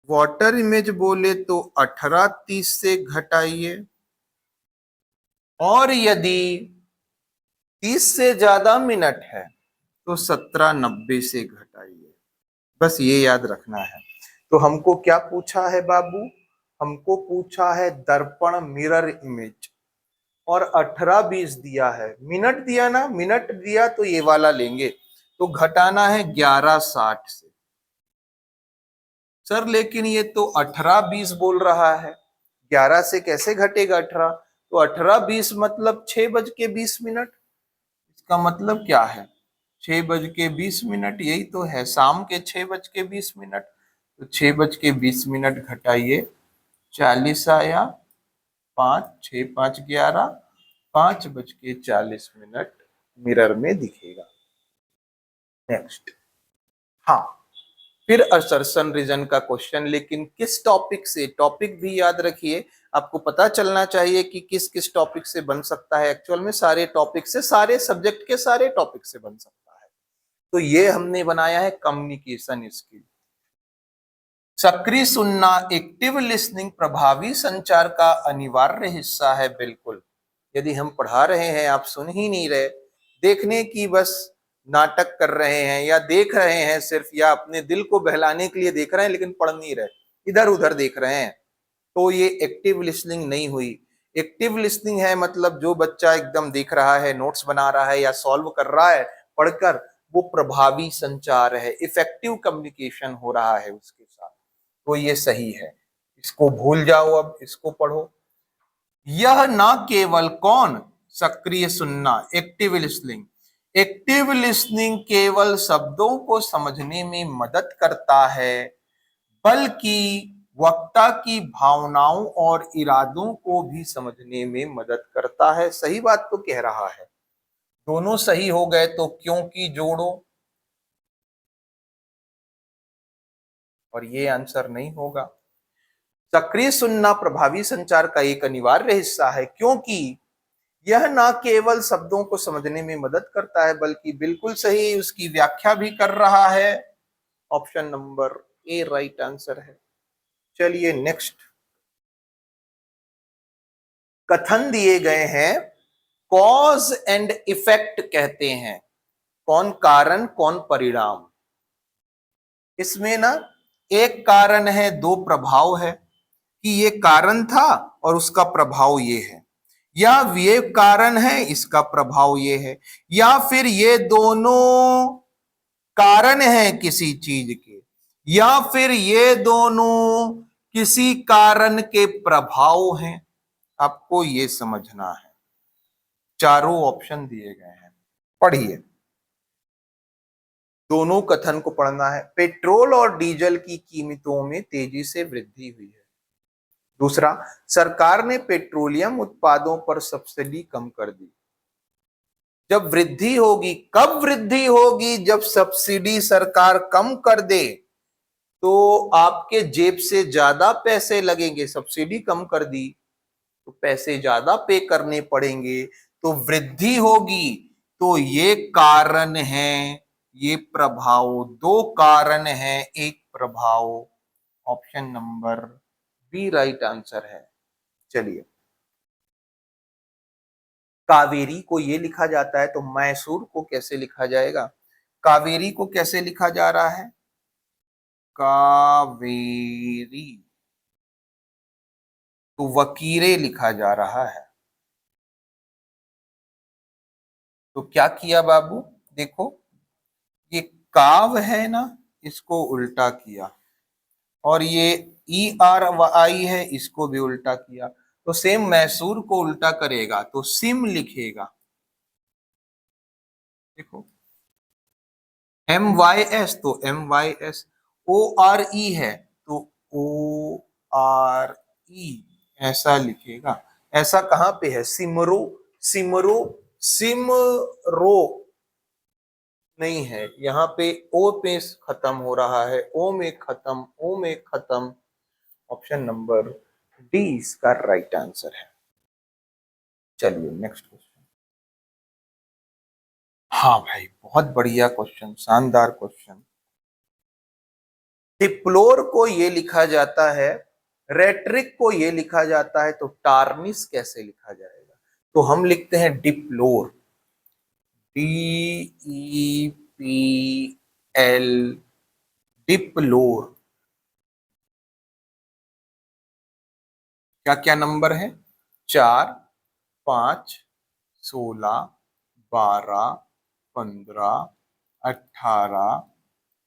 वाटर इमेज बोले तो 18:30 से घटाइए, और यदि 30 से ज्यादा मिनट है तो 17:90 से घटाइए। बस ये याद रखना है। तो हमको क्या पूछा है बाबू? हमको पूछा है दर्पण मिरर इमेज, और 18:20 दिया है। मिनट दिया ना, मिनट दिया तो ये वाला लेंगे, तो घटाना है 11:60 से। सर लेकिन ये तो 18:20 बोल रहा है, 11 से कैसे घटेगा 18? तो 18:20 मतलब 6:20। इसका मतलब क्या है? 6:20, यही तो है, शाम के 6:20। तो 6:20 घटाइए, 40 आया, 5 6 5 11, 5:40 मिरर में दिखेगा। नेक्स्ट, हाँ, फिर असर्शन रीजन का क्वेश्चन, लेकिन किस टॉपिक से? टॉपिक भी याद रखिए, आपको पता चलना चाहिए कि किस किस टॉपिक से बन सकता है। एक्चुअल में सारे टॉपिक से, सारे सब्जेक्ट के सारे टॉपिक से बन सकता है। तो ये हमने बनाया है कम्युनिकेशन स्किल। सक्रिय सुनना, एक्टिव लिसनिंग प्रभावी संचार का अनिवार्य हिस्सा है। बिल्कुल, यदि हम पढ़ा रहे हैं आप सुन ही नहीं रहे, देखने की बस नाटक कर रहे हैं, या देख रहे हैं सिर्फ, या अपने दिल को बहलाने के लिए देख रहे हैं लेकिन पढ़ नहीं रहे, इधर उधर देख रहे हैं, तो ये एक्टिव लिसनिंग नहीं हुई। एक्टिव लिसनिंग है मतलब जो बच्चा एकदम देख रहा है, नोट्स बना रहा है या सॉल्व कर रहा है पढ़कर, वो प्रभावी संचार है, इफेक्टिव कम्युनिकेशन हो रहा है उसके साथ, तो ये सही है। इसको भूल जाओ, अब इसको पढ़ो। यह ना केवल कौन? सक्रिय सुनना, एक्टिव लिसनिंग। एक्टिव लिसनिंग केवल शब्दों को समझने में मदद करता है, बल्कि वक्ता की भावनाओं और इरादों को भी समझने में मदद करता है। सही बात तो कह रहा है। दोनों सही हो गए तो क्योंकि जोड़ो, और ये आंसर नहीं होगा। सक्रिय सुनना प्रभावी संचार का एक अनिवार्य हिस्सा है, क्योंकि यह न केवल शब्दों को समझने में मदद करता है, बल्कि बिल्कुल सही उसकी व्याख्या भी कर रहा है। ऑप्शन नंबर ए राइट आंसर है। चलिए नेक्स्ट, कथन दिए गए हैं कॉज एंड इफेक्ट कहते हैं, कौन कारण कौन परिणाम। इसमें ना एक कारण है, दो प्रभाव है, कि ये कारण था और उसका प्रभाव ये है, या ये कारण है इसका प्रभाव ये है, या फिर ये दोनों कारण है किसी चीज के, या फिर ये दोनों किसी कारण के प्रभाव हैं। आपको ये समझना है। चारों ऑप्शन दिए गए हैं, पढ़िए। दोनों कथन को पढ़ना है। पेट्रोल और डीजल की कीमतों में तेजी से वृद्धि हुई है। दूसरा, सरकार ने पेट्रोलियम उत्पादों पर सब्सिडी कम कर दी। जब वृद्धि होगी, कब वृद्धि होगी? जब सब्सिडी सरकार कम कर दे तो आपके जेब से ज्यादा पैसे लगेंगे। सब्सिडी कम कर दी तो पैसे ज्यादा पे करने पड़ेंगे, तो वृद्धि होगी। तो ये कारण है, ये प्रभाव, दो कारण है एक प्रभाव। Option number B right answer है। चलिए, कावेरी को ये लिखा जाता है तो मैसूर को कैसे लिखा जाएगा? कावेरी को कैसे लिखा जा रहा है? कावेरी तो वकीरे लिखा जा रहा है। तो क्या किया बाबू? देखो, ये काव है ना, इसको उल्टा किया, और ये ई आर आई है, इसको भी उल्टा किया। तो सेम मैसूर को उल्टा करेगा तो सिम लिखेगा। देखो, एम वाई एस तो M Y S, O R E है तो ओ आर ई, ऐसा लिखेगा। ऐसा कहां पे है? सिमरो, सिमरो, सिमरो नहीं है, यहाँ पे ओ पे खत्म हो रहा है, ओ में खत्म, ओ में खत्म। ऑप्शन नंबर डी इसका राइट आंसर है। चलिए नेक्स्ट क्वेश्चन। हाँ भाई, बहुत बढ़िया क्वेश्चन, शानदार क्वेश्चन। डिप्लोर को ये लिखा जाता है, रेट्रिक को ये लिखा जाता है, तो टार्निस कैसे लिखा जाएगा? तो हम लिखते हैं डिप्लोर, डी ई पी एल, डिप्लोर। क्या क्या नंबर है? 4, 5, 16, 12, 15, 18,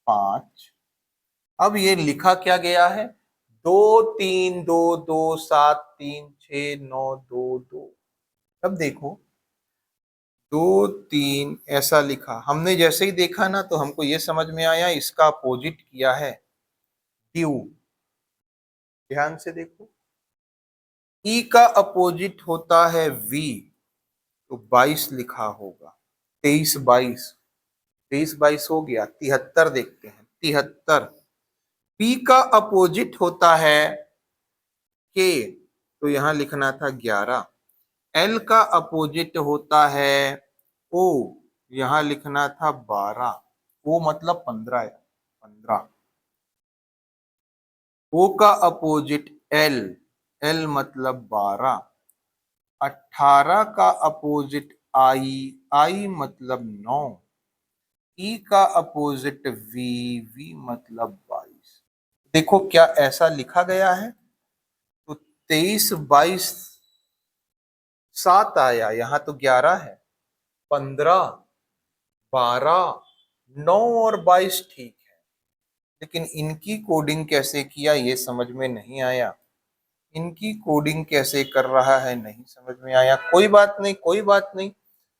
5। अब ये लिखा क्या गया है? 2, 3, 2, 2, 7, 3, 6, 9, 2, 2। अब देखो, 2, 3 ऐसा लिखा, हमने जैसे ही देखा ना तो हमको ये समझ में आया इसका अपोजिट किया है, ड्यू। ध्यान से देखो, ई का अपोजिट होता है वी, तो 22 लिखा होगा। 23, 22, 23, 22 हो गया। 73 देखते हैं, 73। पी का अपोजिट होता है के, तो यहां लिखना था 11। एल का अपोजिट होता है ओ, यहां लिखना था 12। ओ मतलब 15 है, 15। ओ का अपोजिट एल, एल मतलब 12। 18 का अपोजिट आई, आई मतलब 9। ई का अपोजिट वी, वी मतलब 22। देखो क्या ऐसा लिखा गया है? तो 23, 22, 7 आया, यहां तो 11 है। 15, 12, 9 और 22 ठीक है, लेकिन इनकी कोडिंग कैसे किया ये समझ में नहीं आया। इनकी कोडिंग कैसे कर रहा है नहीं समझ में आया। कोई बात नहीं, कोई बात नहीं,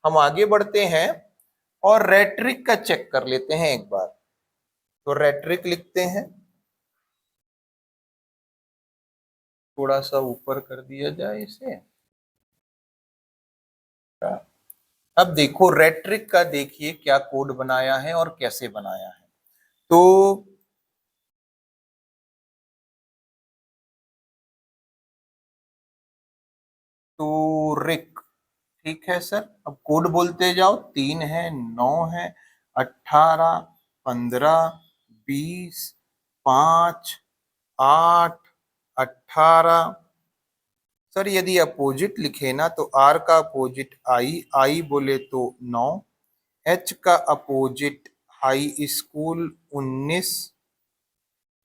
हम आगे बढ़ते हैं और रेट्रिक का चेक कर लेते हैं एक बार। तो रेट्रिक लिखते हैं, थोड़ा सा ऊपर कर दिया जाए इसे। अब देखो रेट्रिक का, देखिए क्या कोड बनाया है और कैसे बनाया है। तो रिक, ठीक है सर। अब कोड बोलते जाओ। 3 है, 9 है, 18, 15, 20, 5, 8, 18, सर यदि अपोजिट लिखे ना तो आर का अपोजिट आई बोले तो 9, एच का अपोजिट हाई स्कूल 19,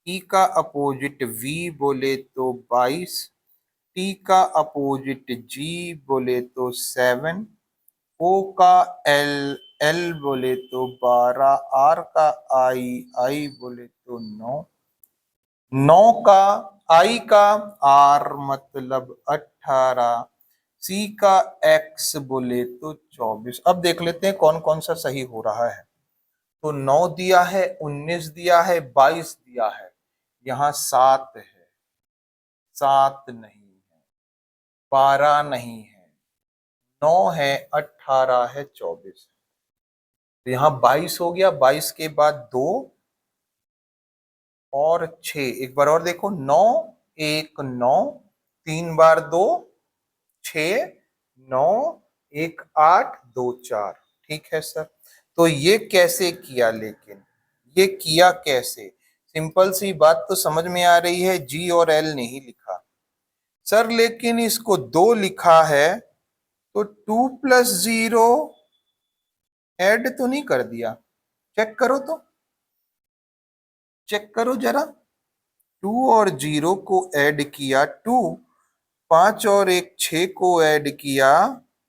ई का अपोजिट वी बोले तो 22, टी का अपोजिट जी बोले तो 7, ओ का एल एल बोले तो 12, आर का आई बोले तो 9, 9 का आई का आर मतलब 18, सी का एक्स बोले तो 24। अब देख लेते हैं कौन कौन सा सही हो रहा है। तो 9 दिया है, 19 दिया है, 22 दिया है, यहाँ 7 है, 7 नहीं है, 12 नहीं है, 9 है, 18 है, 24 है। तो यहाँ 22 हो गया, 22 के बाद 2 और 6, एक बार और देखो, 9 1 9, 3 बार 2 6, 9 1 8 2 4। ठीक है सर। तो ये कैसे किया, लेकिन ये किया कैसे? सिंपल सी बात तो समझ में आ रही है, जी और एल नहीं लिखा सर, लेकिन इसको 2 लिखा है तो 2 प्लस 0 ऐड तो नहीं कर दिया? चेक करो तो, चेक करो जरा। 2 और 0 को ऐड किया 2, 5 और 1 6 को ऐड किया,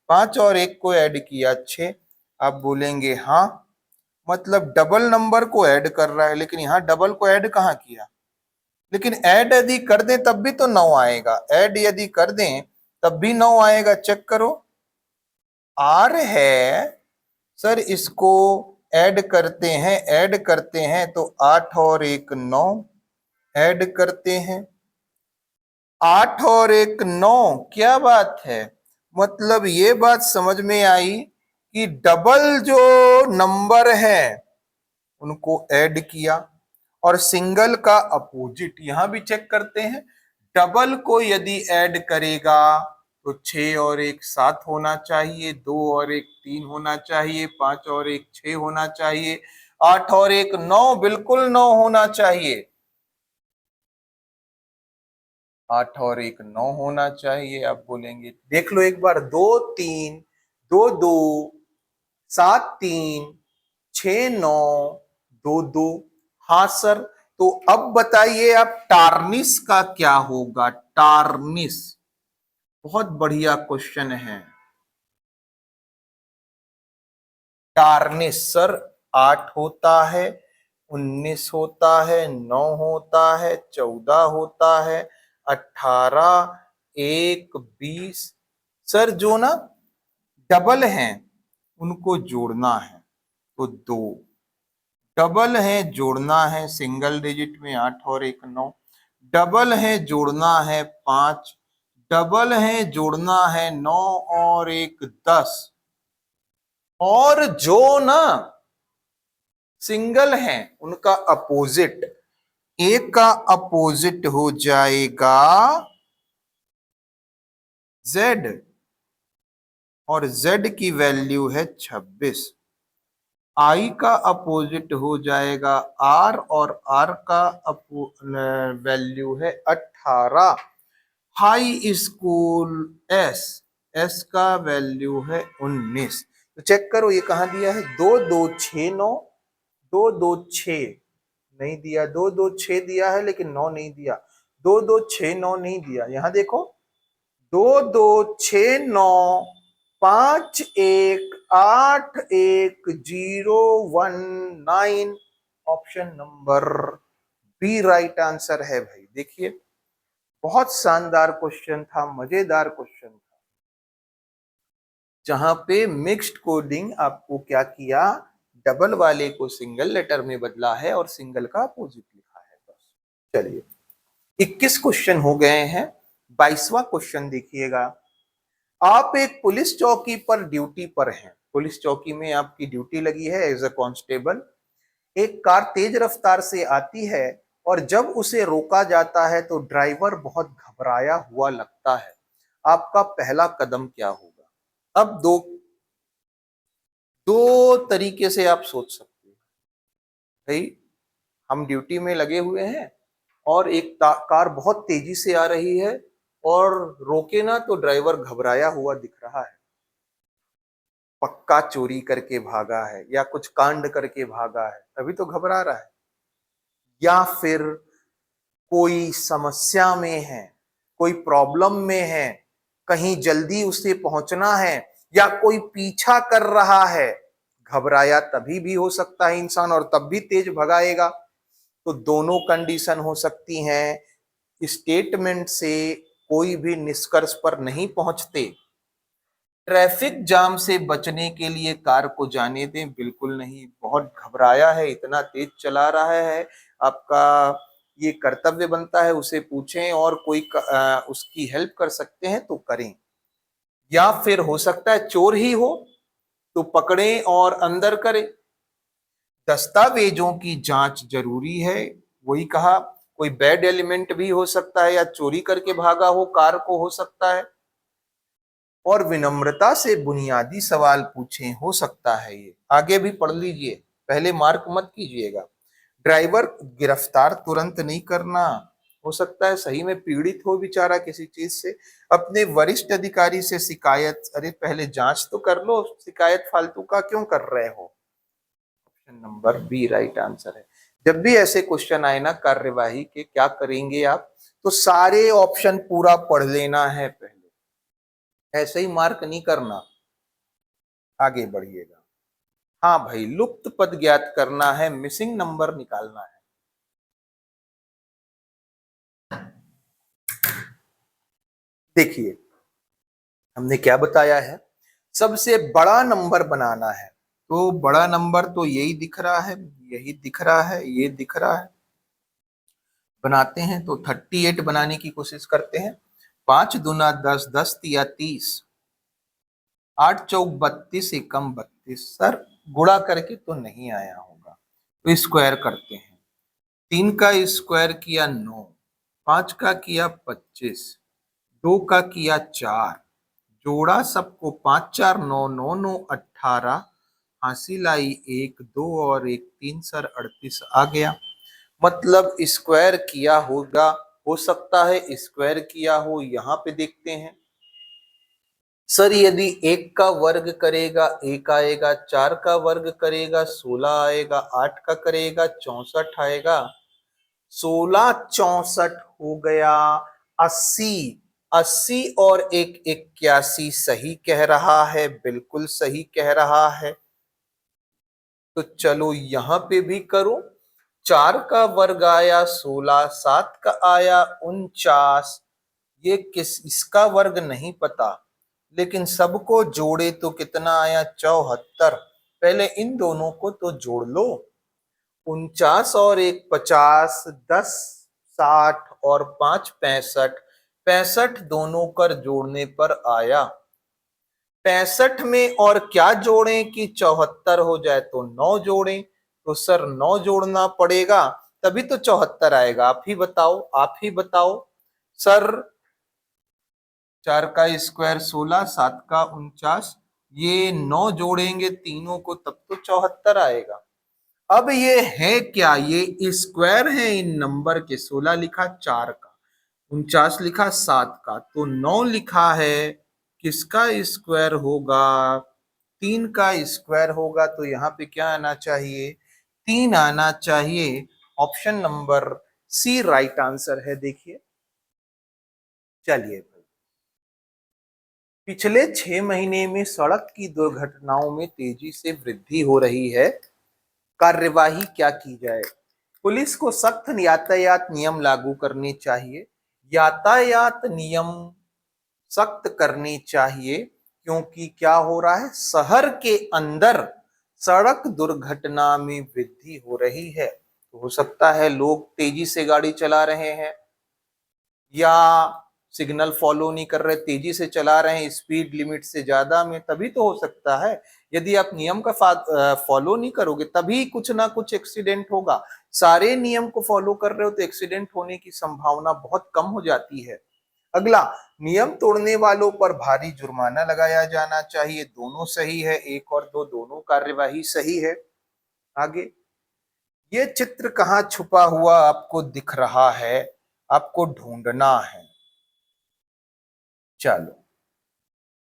5 और 1 को ऐड किया 6। आप बोलेंगे हाँ, मतलब डबल नंबर को ऐड कर रहा है, लेकिन यहाँ डबल को ऐड कहाँ किया? लेकिन ऐड यदि कर दें तब भी तो 9 आएगा, ऐड यदि कर दें तब भी 9 आएगा। चेक करो, आर है सर, इसको ऐड करते हैं, ऐड करते हैं तो 8 और 1 9, ऐड करते हैं 8 और 1 9। क्या बात है, मतलब ये बात समझ में आई कि डबल जो नंबर है उनको ऐड किया, और सिंगल का अपोजिट यहां भी चेक करते हैं। डबल को यदि ऐड करेगा तो 6 और 1 7 होना चाहिए, 2 और 1 3 होना चाहिए, 5 और 1 6 होना चाहिए, 8 और 1 9, बिल्कुल 9 होना चाहिए, 8 और 1 9 होना चाहिए। आप बोलेंगे देख लो एक बार, 2 3 2 2 7 3 6 9 2 2। हाँ सर, तो अब बताइए आप टार्निस का क्या होगा? टार्निस बहुत बढ़िया क्वेश्चन है। टार्निस सर 8 होता है, 19 होता है, 9 होता है, 14 होता है, 18 1 20। सर जो ना डबल हैं उनको जोड़ना है तो 2, डबल है जोड़ना है, सिंगल डिजिट में 8 और 1 9, डबल है जोड़ना है 5, डबल है जोड़ना है 9 और 1 10, और जो ना सिंगल हैं उनका अपोजिट, ए का अपोजिट हो जाएगा जेड, और जेड की वैल्यू है 26। आई का अपोजिट हो जाएगा आर, और आर का वैल्यू है 18। हाई स्कूल एस, एस का वैल्यू है 19। तो चेक करो ये कहां दिया है, 2 2 6 9, 2 2 6 नहीं दिया, 2 2 6 दिया है लेकिन 9 नहीं दिया, 2 2 6 9 नहीं दिया। यहां देखो, 2 2 6 9 5 1 8 1 0 1 9, option number B right answer है भाई। देखिए बहुत शानदार क्वेश्चन था, मजेदार क्वेश्चन था, जहां पे मिक्स्ड कोडिंग आपको क्या किया, डबल वाले को सिंगल लेटर में बदला है और सिंगल का अपोजिट लिखा है बस। चलिए 21 क्वेश्चन हो गए हैं, 22वां क्वेश्चन देखिएगा। आप एक पुलिस चौकी पर ड्यूटी पर हैं, पुलिस चौकी में आपकी ड्यूटी लगी है एज अ कांस्टेबल। एक कार तेज रफ्तार से आती है और जब उसे रोका जाता है तो ड्राइवर बहुत घबराया हुआ लगता है। आपका पहला कदम क्या होगा? अब दो दो तरीके से आप सोच सकते हैं। भाई हम ड्यूटी में लगे हुए हैं और एक कार बहुत तेजी से आ रही है और रोके ना तो ड्राइवर घबराया हुआ दिख रहा है, पक्का चोरी करके भागा है या कुछ कांड करके भागा है, तभी तो घबरा रहा है। या फिर कोई समस्या में है, कोई प्रॉब्लम में है, कहीं जल्दी उसे पहुंचना है, या कोई पीछा कर रहा है, घबराया तभी भी हो सकता है इंसान और तब भी तेज भगाएगा। तो दोनों कंडीशन हो सकती हैं। स्टेटमेंट से कोई भी निष्कर्ष पर नहीं पहुंचते। ट्रैफिक जाम से बचने के लिए कार को जाने दें, बिल्कुल नहीं। बहुत घबराया है, इतना तेज चला रहा है, आपका ये कर्तव्य बनता है उसे पूछें, और कोई उसकी हेल्प कर सकते हैं तो करें। या फिर हो सकता है चोर ही हो तो पकड़ें और अंदर करें। दस्तावेजों की जांच जरूरी है, वही कहा। कोई बैड एलिमेंट भी हो सकता है, या चोरी करके भागा हो कार को, हो सकता है। और विनम्रता से बुनियादी सवाल पूछें, हो सकता है ये। आगे भी पढ़ लीजिए, पहले मार्क मत कीजिएगा। ड्राइवर गिरफ्तार तुरंत नहीं करना, हो सकता है सही में पीड़ित हो बेचारा किसी चीज से। अपने वरिष्ठ अधिकारी से शिकायत, अरे पहले जांच तो कर लो, शिकायत फालतू का क्यों कर रहे हो। Option number B right answer है। जब भी ऐसे क्वेश्चन आए ना कार्यवाही के, क्या करेंगे आप, तो सारे ऑप्शन पूरा पढ़ लेना है पहले, ऐसे ही मार्क नहीं करना। आगे बढ़िएगा। हाँ भाई, लुप्त पद ज्ञात करना है, मिसिंग नंबर निकालना है। देखिए हमने क्या बताया है, सबसे बड़ा नंबर बनाना है। तो बड़ा नंबर तो यही दिख रहा है, यही दिख रहा है, ये दिख रहा है। बनाते हैं तो 38 बनाने की कोशिश करते हैं। 5 दूना 10, 10 तिया 30, 8 चौक 32, एकम 32। सर गुणा करके तो नहीं आया होगा, तो स्क्वायर करते हैं। 3 का स्क्वायर किया 9, 5 का किया 25, 2 का किया 4, जोड़ा सबको 5 4 9 9 9 18, हासिल आई 1 2 और 1 3, सर 38 आ गया। मतलब स्क्वायर किया होगा, हो सकता है स्क्वायर किया हो। यहाँ पे देखते हैं सर, यदि 1 का वर्ग करेगा 1 आएगा, 4 का वर्ग करेगा 16 आएगा, 8 का करेगा 64 आएगा। 16 64 हो गया 80। 80 और 1 81 सही कह रहा है, बिल्कुल सही कह रहा है। तो चलो यहां पे भी करो। 4 का वर्ग आया 16, 7 का आया 49। ये किस, इसका वर्ग नहीं पता, लेकिन सबको जोड़े तो कितना आया 74। पहले इन दोनों को तो जोड़ लो। 49 और 1 50, 10 60 और 5 65। 65 दोनों कर जोड़ने पर आया। 65 में और क्या जोड़ें कि 74 हो जाए, तो 9 जोड़ें। तो सर 9 जोड़ना पड़ेगा, तभी तो 74 आएगा। आप ही बताओ, आप ही बताओ सर। 4 का स्क्वायर 16, 7 का 49, ये 9 जोड़ेंगे तीनों को तब तो 74 आएगा। अब ये है क्या, ये स्क्वायर है इन नंबर के। 16 लिखा 4 का, 49 लिखा 7 का, तो 9 लिखा है, किसका स्क्वायर होगा, 3 का स्क्वायर होगा। तो यहाँ पे क्या आना चाहिए, 3 आना चाहिए। Option number C right answer है। देखिए चलिए, पिछले 6 महीने में सड़क की दुर्घटनाओं में तेजी से वृद्धि हो रही है, कार्यवाही क्या की जाए। पुलिस को सख्त यातायात नियम लागू करने चाहिए। यातायात नियम सख्त करने चाहिए, क्योंकि क्या हो रहा है, शहर के अंदर सड़क दुर्घटना में वृद्धि हो रही है। तो हो सकता है लोग तेजी से गाड़ी चला रहे हैं, या सिग्नल फॉलो नहीं कर रहे, तेजी से चला रहे हैं स्पीड लिमिट से ज्यादा में, तभी तो हो सकता है। यदि आप नियम का फॉलो नहीं करोगे तभी कुछ ना कुछ एक्सीडेंट होगा। सारे नियम को फॉलो कर रहे हो तो एक्सीडेंट होने की संभावना बहुत कम हो जाती है। अगला, नियम तोड़ने वालों पर भारी जुर्माना लगाया जाना चाहिए। दोनों सही है, 1 और 2 दोनों कार्यवाही सही है। आगे, ये चित्र कहाँ छुपा हुआ आपको दिख रहा है, आपको ढूंढना है। चलो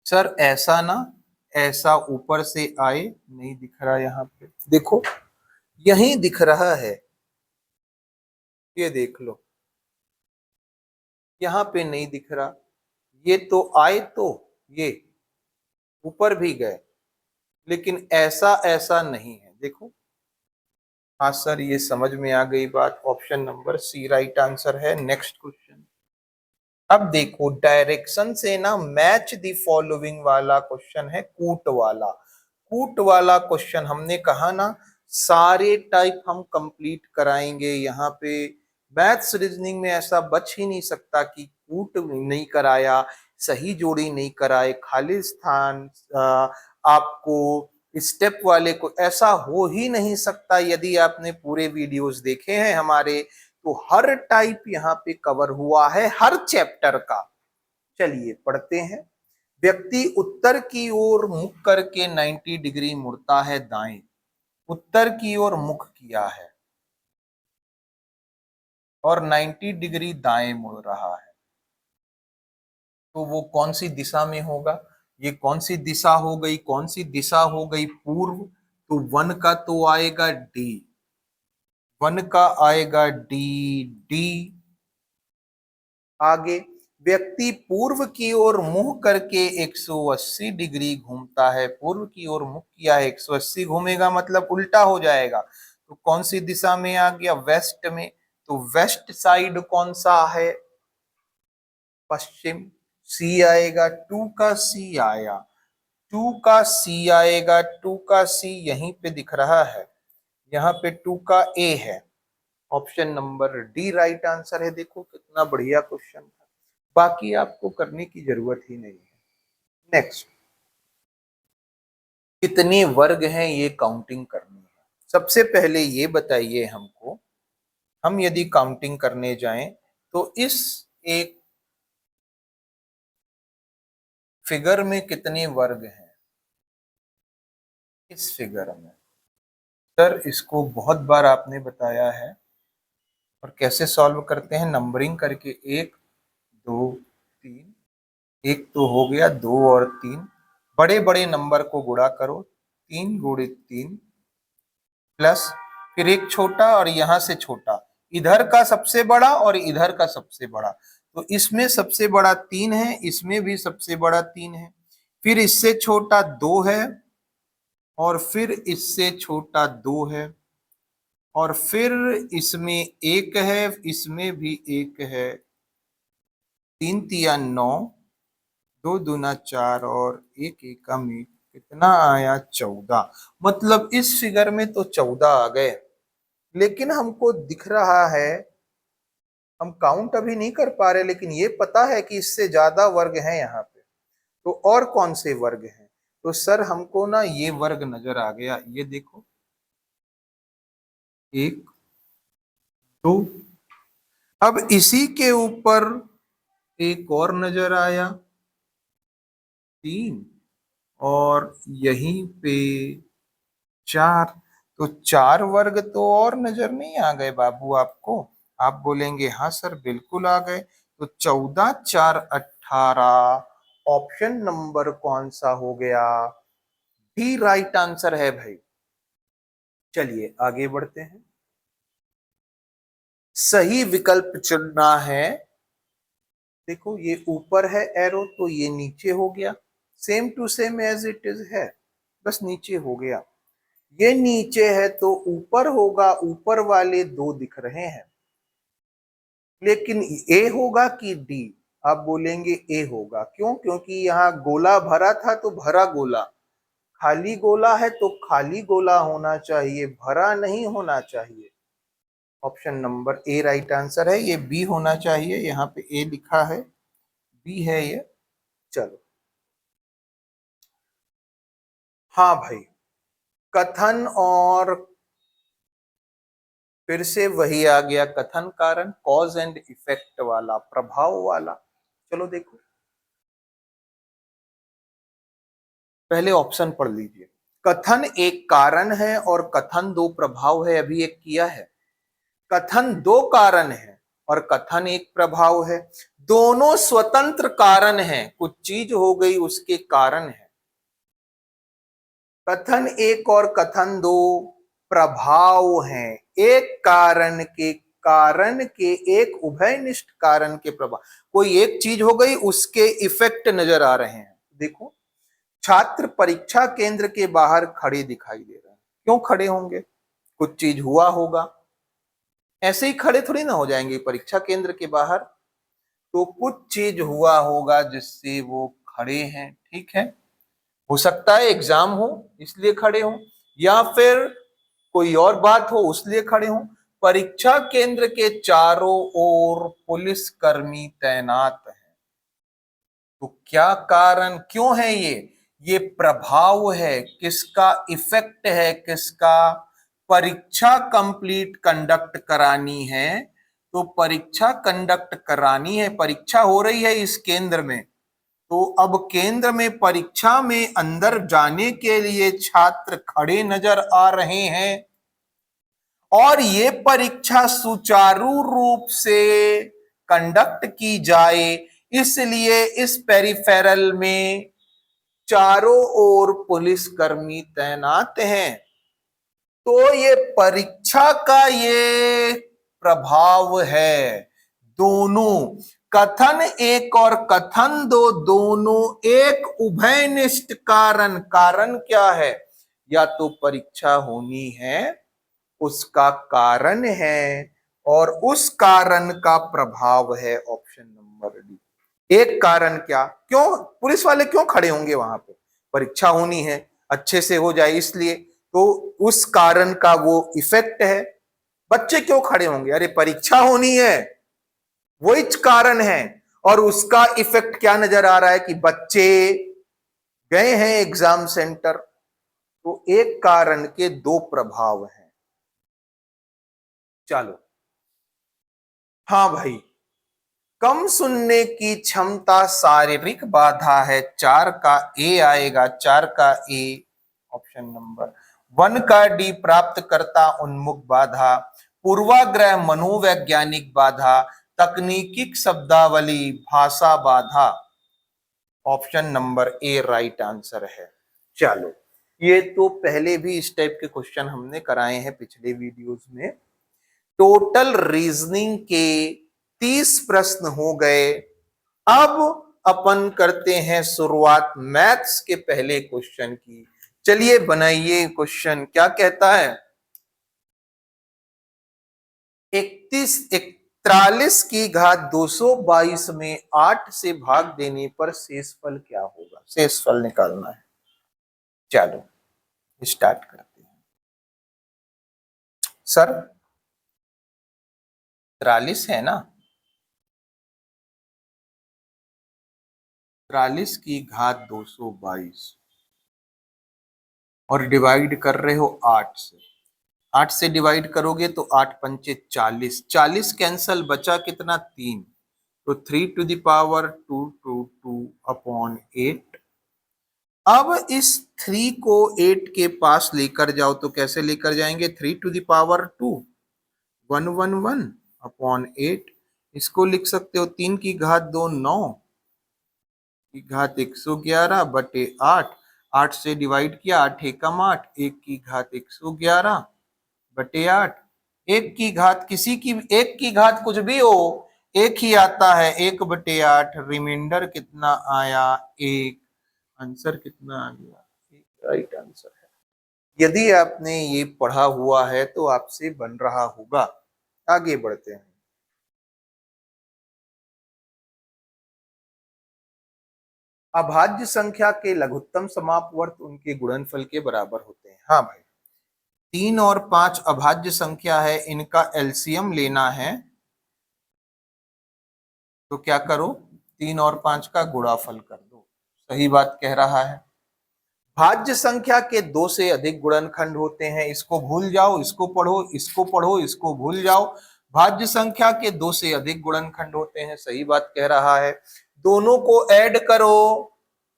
सर, ऐसा ना, ऐसा ऊपर से आए, नहीं दिख रहा यहाँ पे, देखो यहीं दिख रहा है, ये देख लो, यहाँ पे नहीं दिख रहा, ये तो आए तो ये ऊपर भी गए, लेकिन ऐसा ऐसा नहीं है, देखो। हाँ सर, ये समझ में आ गई बात, option number C right answer है। Next question. अब देखो, डायरेक्शन से ना मैच द फॉलोइंग वाला क्वेश्चन है, कूट वाला। कूट वाला क्वेश्चन हमने कहा ना, सारे टाइप हम कंप्लीट कराएंगे यहाँ पे। मैथ्स रीजनिंग में ऐसा बच ही नहीं सकता कि कूट नहीं कराया, सही जोड़ी नहीं कराए, खाली स्थान आपको स्टेप वाले को, ऐसा हो ही नहीं सकता। यदि आपने पूरे वीडियोस देखे हैं हमारे, तो हर टाइप यहाँ पे कवर हुआ है, हर चैप्टर का। चलिए पढ़ते हैं। व्यक्ति उत्तर की ओर मुख करके 90 डिग्री मुड़ता है दाएं। उत्तर की ओर मुख किया है और 90 डिग्री दाएं मुड़ रहा है, तो वो कौन सी दिशा में होगा? ये कौन सी दिशा हो गई? कौन सी दिशा हो गई? पूर्व। तो वन का तो आएगा डी, वन का आएगा डी। डी आगे, व्यक्ति पूर्व की ओर मुंह करके 180 डिग्री घूमता है। पूर्व की ओर मुख किया है, 180 घूमेगा मतलब उल्टा हो जाएगा, तो कौन सी दिशा में आ गया? वेस्ट में। तो वेस्ट साइड कौन सा है? पश्चिम। सी आएगा, टू का सी आया, टू का सी आएगा, टू का सी यहीं पे दिख रहा है, यहाँ पे टू का ए है। Option number D right answer है। देखो कितना बढ़िया क्वेश्चन था, बाकी आपको करने की जरूरत ही नहीं है। नेक्स्ट, कितने वर्ग हैं ये काउंटिंग करनी है। सबसे पहले ये बताइए हमको, हम यदि काउंटिंग करने जाएं तो इस एक फिगर में कितने वर्ग हैं? इस फिगर में सर, इसको बहुत बार आपने बताया है। और कैसे सॉल्व करते हैं? नंबरिंग करके, एक दो तीन, एक तो हो गया, दो और तीन, बड़े बड़े नंबर को गुणा करो, 3 × 3 प्लस फिर एक छोटा और यहां से छोटा, इधर का सबसे बड़ा और इधर का सबसे बड़ा। तो इसमें सबसे बड़ा 3 है, इसमें भी सबसे बड़ा 3 है, फिर इससे छोटा 2 है, और फिर इससे छोटा 2 है, और फिर इसमें एक है, इसमें भी एक है। 3 × 3 = 9, 2 × 2 = 4 और एक एकम में कितना आया? 14। मतलब इस फिगर में तो 14 आ गए, लेकिन हमको दिख रहा है, हम काउंट अभी नहीं कर पा रहे, लेकिन ये पता है कि इससे ज्यादा वर्ग हैं यहाँ पे। तो और कौन से वर्ग हैं? तो सर हमको ना ये वर्ग नजर आ गया, ये देखो, 1 2, अब इसी के ऊपर एक और नजर आया, 3, और यहीं पे 4। तो 4 वर्ग तो और नजर नहीं आ गए बाबू आपको? आप बोलेंगे हाँ सर बिल्कुल आ गए। तो 14 4 18, ऑप्शन नंबर कौन सा हो गया? डी राइट आंसर है भाई। चलिए आगे बढ़ते हैं। सही विकल्प चुनना है। देखो ये ऊपर है एरो, तो ये नीचे हो गया, same to same as it is है, बस नीचे हो गया। ये नीचे है तो ऊपर होगा, ऊपर वाले दो दिख रहे हैं, लेकिन ए होगा कि डी? आप बोलेंगे ए होगा, क्यों? क्योंकि यहाँ गोला भरा था तो भरा गोला, खाली गोला है तो खाली गोला होना चाहिए, भरा नहीं होना चाहिए। ऑप्शन नंबर ए राइट आंसर है, ये बी होना चाहिए, यहाँ पे ए लिखा है, बी है ये। चलो, हाँ भाई, कथन और फिर से वही आ गया, कथन कारण, कॉज एंड इफेक्ट वाला, प्रभाव वाला। चलो देखो, पहले ऑप्शन पढ़ लीजिए। कथन एक कारण है और कथन दो प्रभाव है, अभी एक किया है। कथन दो कारण है और कथन एक प्रभाव है। दोनों स्वतंत्र कारण हैं, कुछ चीज हो गई उसके कारण है। कथन एक और कथन दो प्रभाव हैं, एक कारण के एक उभयनिष्ठ कारण के प्रभाव। कोई एक चीज हो गई उसके इफेक्ट नजर आ रहे हैं। देखो, छात्र परीक्षा केंद्र के बाहर खड़े दिखाई दे रहे हैं। क्यों खड़े होंगे? कुछ चीज हुआ होगा, ऐसे ही खड़े थोड़ी ना हो जाएंगे परीक्षा केंद्र के बाहर। तो कुछ चीज हुआ होगा जिससे वो खड़े हैं, ठीक है। हो सकता है एग्जाम हो इसलिए खड़े हो, या फिर कोई और बात हो उसलिए खड़े हो। परीक्षा केंद्र के चारों ओर पुलिस कर्मी तैनात हैं। तो क्या कारण, क्यों है ये प्रभाव है, किसका इफेक्ट है, किसका? परीक्षा कंप्लीट कंडक्ट करानी है, तो परीक्षा कंडक्ट करानी है, परीक्षा हो रही है इस केंद्र में। तो अब केंद्र में परीक्षा में अंदर जाने के लिए छात्र खड़े नजर आ रहे हैं, और ये परीक्षा सुचारू रूप से कंडक्ट की जाए इसलिए इस पेरिफेरल में चारों ओर पुलिसकर्मी तैनात हैं। तो ये परीक्षा का ये प्रभाव है। दोनों, कथन एक और कथन दो, दोनों एक उभयनिष्ठ कारण। कारण क्या है? या तो परीक्षा होनी है उसका कारण है, और उस कारण का प्रभाव है ऑप्शन नंबर डी। एक कारण क्या, क्यों पुलिस वाले क्यों खड़े होंगे वहां पे? परीक्षा होनी है, अच्छे से हो जाए इसलिए, तो उस कारण का वो इफेक्ट है। बच्चे क्यों खड़े होंगे? अरे परीक्षा होनी है, वही कारण है। और उसका इफेक्ट क्या नजर आ रहा है कि बच्चे गए हैं एग्जाम सेंटर। तो एक कारण के दो प्रभाव हैं। चलो, हाँ भाई, कम सुनने की क्षमता शारीरिक बाधा है, 4 का ए आएगा, 4 का ए ऑप्शन नंबर 1 का डी प्राप्त करता उन्मुख बाधा, पूर्वाग्रह मनोवैज्ञानिक बाधा, तकनीकी शब्दावली भाषा बाधा। ऑप्शन नंबर ए राइट आंसर है। चलो, ये तो पहले भी इस टाइप के क्वेश्चन हमने कराए हैं पिछले वीडियोस में। टोटल रीजनिंग के 30 प्रश्न हो गए। अब अपन करते हैं शुरुआत मैथ्स के पहले क्वेश्चन की। चलिए बनाइए क्वेश्चन। क्या कहता है? 43 की घात 222 में 8 से भाग देने पर शेषफल क्या होगा? शेषफल निकालना है। चलो स्टार्ट करते हैं। सर 43 है ना? 43 की घात 222 और डिवाइड कर रहे हो 8 से। 8 से डिवाइड करोगे तो 8 पंचे 40, 40 कैंसल, बचा कितना? 3। तो 3 टू द पावर 222 अपॉन 8। अब इस 3 को 8 के पास लेकर जाओ तो कैसे लेकर जाएंगे? 3 टू द पावर 2 111 अपॉन 8। इसको लिख सकते हो 3 की घात 2 9 की घात 111 बटे 8। 8 से डिवाइड किया, 8 एकम 8, 1 की घात 111 बटे 8। एक की घात, किसी की एक की घात कुछ भी हो, एक ही आता है, 1/8। रिमाइंडर कितना आया? 1। आंसर कितना आ गया? राइट आंसर है। यदि आपने ये पढ़ा हुआ है तो आपसे बन रहा होगा। आगे बढ़ते हैं। अभाज्य संख्या के लघुत्तम समापवर्त उनके गुणनफल के बराबर होते हैं। हाँ भाई, 3 और 5 अभाज्य संख्या है, इनका एलसीएम लेना है। तो क्या करो? 3 और 5 का गुणाफल कर दो। सही बात कह रहा है। भाज्य संख्या के 2 से अधिक गुणनखंड होते हैं। इसको भूल जाओ, इसको पढ़ो, इसको पढ़ो, इसको भूल जाओ। भाज्य संख्या के 2 से अधिक गुणनखंड होते हैं। सही बात कह रहा है। दोनों को ऐड करो,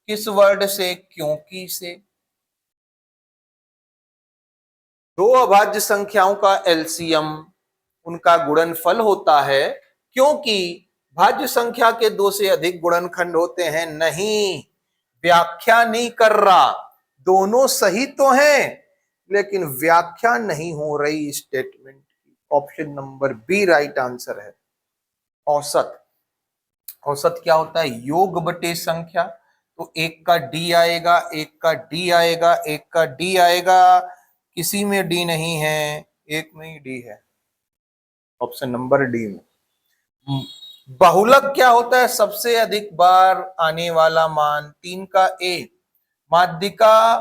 किस वर्ड से? क्योंकि से। दो अभाज्य संख्याओं का एलसीएम उनका गुणनफल होता है, क्योंकि भाज्य संख्या के 2 से अधिक गुणनखंड होते हैं। नहीं, व्याख्या नहीं कर रहा, दोनों सही तो हैं लेकिन व्याख्या नहीं हो रही स्टेटमेंट की। Option number B right answer है। औसत, औसत क्या होता है? योग बटे संख्या। तो एक का डी आएगा, एक का डी आएगा, एक का डी आएगा, किसी में डी नहीं है, एक में ही डी है, ऑप्शन नंबर डी में। बहुलक क्या होता है? सबसे अधिक बार आने वाला मान। 3 का ए। माध्यिका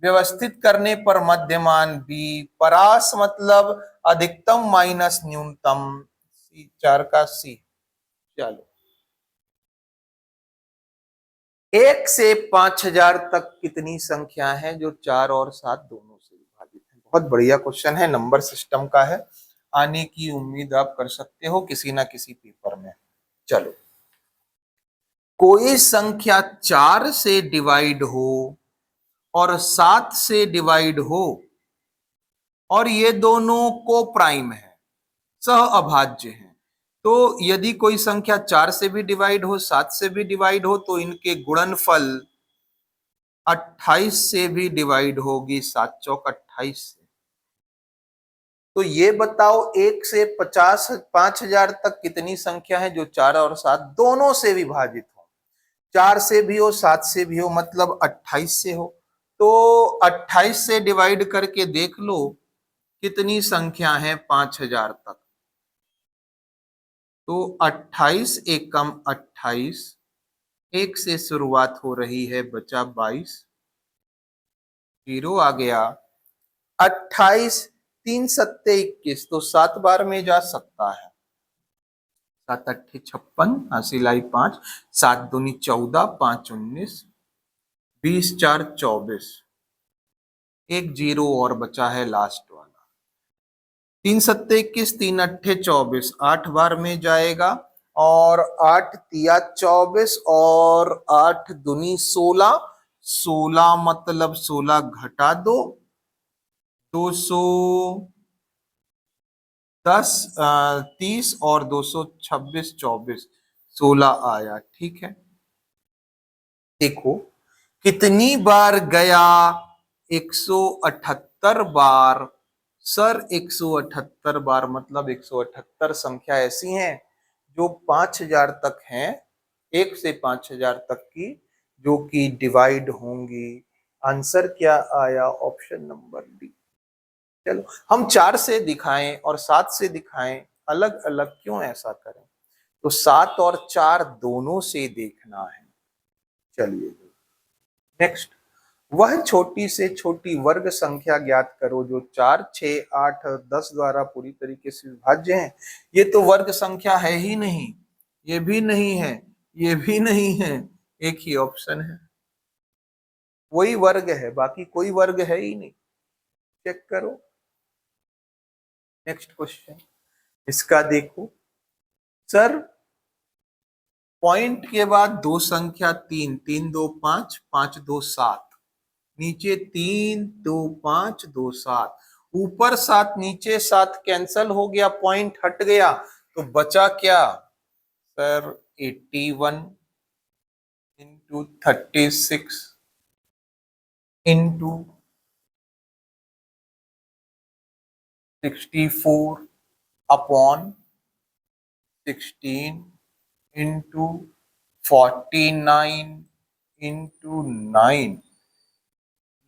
व्यवस्थित करने पर मध्यमान बी। परास मतलब अधिकतम माइनस न्यूनतम। 4 का सी। चलो, 1 से 5000 तक कितनी संख्या है जो 4 और 7 दोनों से विभाजित है? बहुत बढ़िया क्वेश्चन है, नंबर सिस्टम का है, आने की उम्मीद आप कर सकते हो किसी ना किसी पेपर में। चलो, कोई संख्या 4 से डिवाइड हो और 7 से डिवाइड हो और ये दोनों को प्राइम है, सह अभाज्य है, तो यदि कोई संख्या 4 से भी डिवाइड हो, 7 से भी डिवाइड हो, तो इनके गुणनफल 28 से भी डिवाइड होगी। 7 चौक 28 से। तो ये बताओ 1 से 5000 तक कितनी संख्या है जो 4 और 7 दोनों से विभाजित हो? 4 से भी हो, 7 से भी हो, मतलब 28 से हो। तो 28 से डिवाइड करके देख लो कितनी संख्या है 5000 तक। तो 28 एकम 28, 1 से शुरुआत हो रही है, बचा 22, 0 आ गया। 28 3 सत्ते 21, तो 7 बार में जा सकता है। 7 अट्ठे 56, हासिल लाई 5, 7 दूनी 14, 5 19, 20 4 24, एक 0 और बचा है लास्ट वाला। 3 सत्ते 21, 3 अट्ठे 24, 8 बार में जाएगा, और 8 तिया 24 और 8 दूनी 16, 16 मतलब 16 घटा दो, 210 30 और 226 24, 16 आया। ठीक है, देखो कितनी बार गया? 178 बार। सर 178 बार मतलब 178 संख्या ऐसी हैं जो 5000 तक हैं, 1 से 5000 तक की, जो कि डिवाइड होंगी। आंसर क्या आया? Option number D. चलो, हम 4 से दिखाएं और 7 से दिखाएं, अलग अलग क्यों ऐसा करें? तो 7 और 4 दोनों से देखना है। चलिए नेक्स्ट, वह छोटी से छोटी वर्ग संख्या ज्ञात करो जो 4, 6, 8 और 10 द्वारा पूरी तरीके से विभाज्य है। ये तो वर्ग संख्या है ही नहीं, ये भी नहीं है, ये भी नहीं है, एक ही ऑप्शन है, वही वर्ग है, बाकी कोई वर्ग है ही नहीं। चेक करो। नेक्स्ट क्वेश्चन, इसका देखो सर, पॉइंट के बाद दो संख्या 3, 3 2 5, 5 2 7, नीचे 3 2 5 2 7, ऊपर 7 नीचे 7 कैंसल हो गया, पॉइंट हट गया, तो बचा क्या? Sir 81 into 36 into 64 upon 16 into 49 into 9,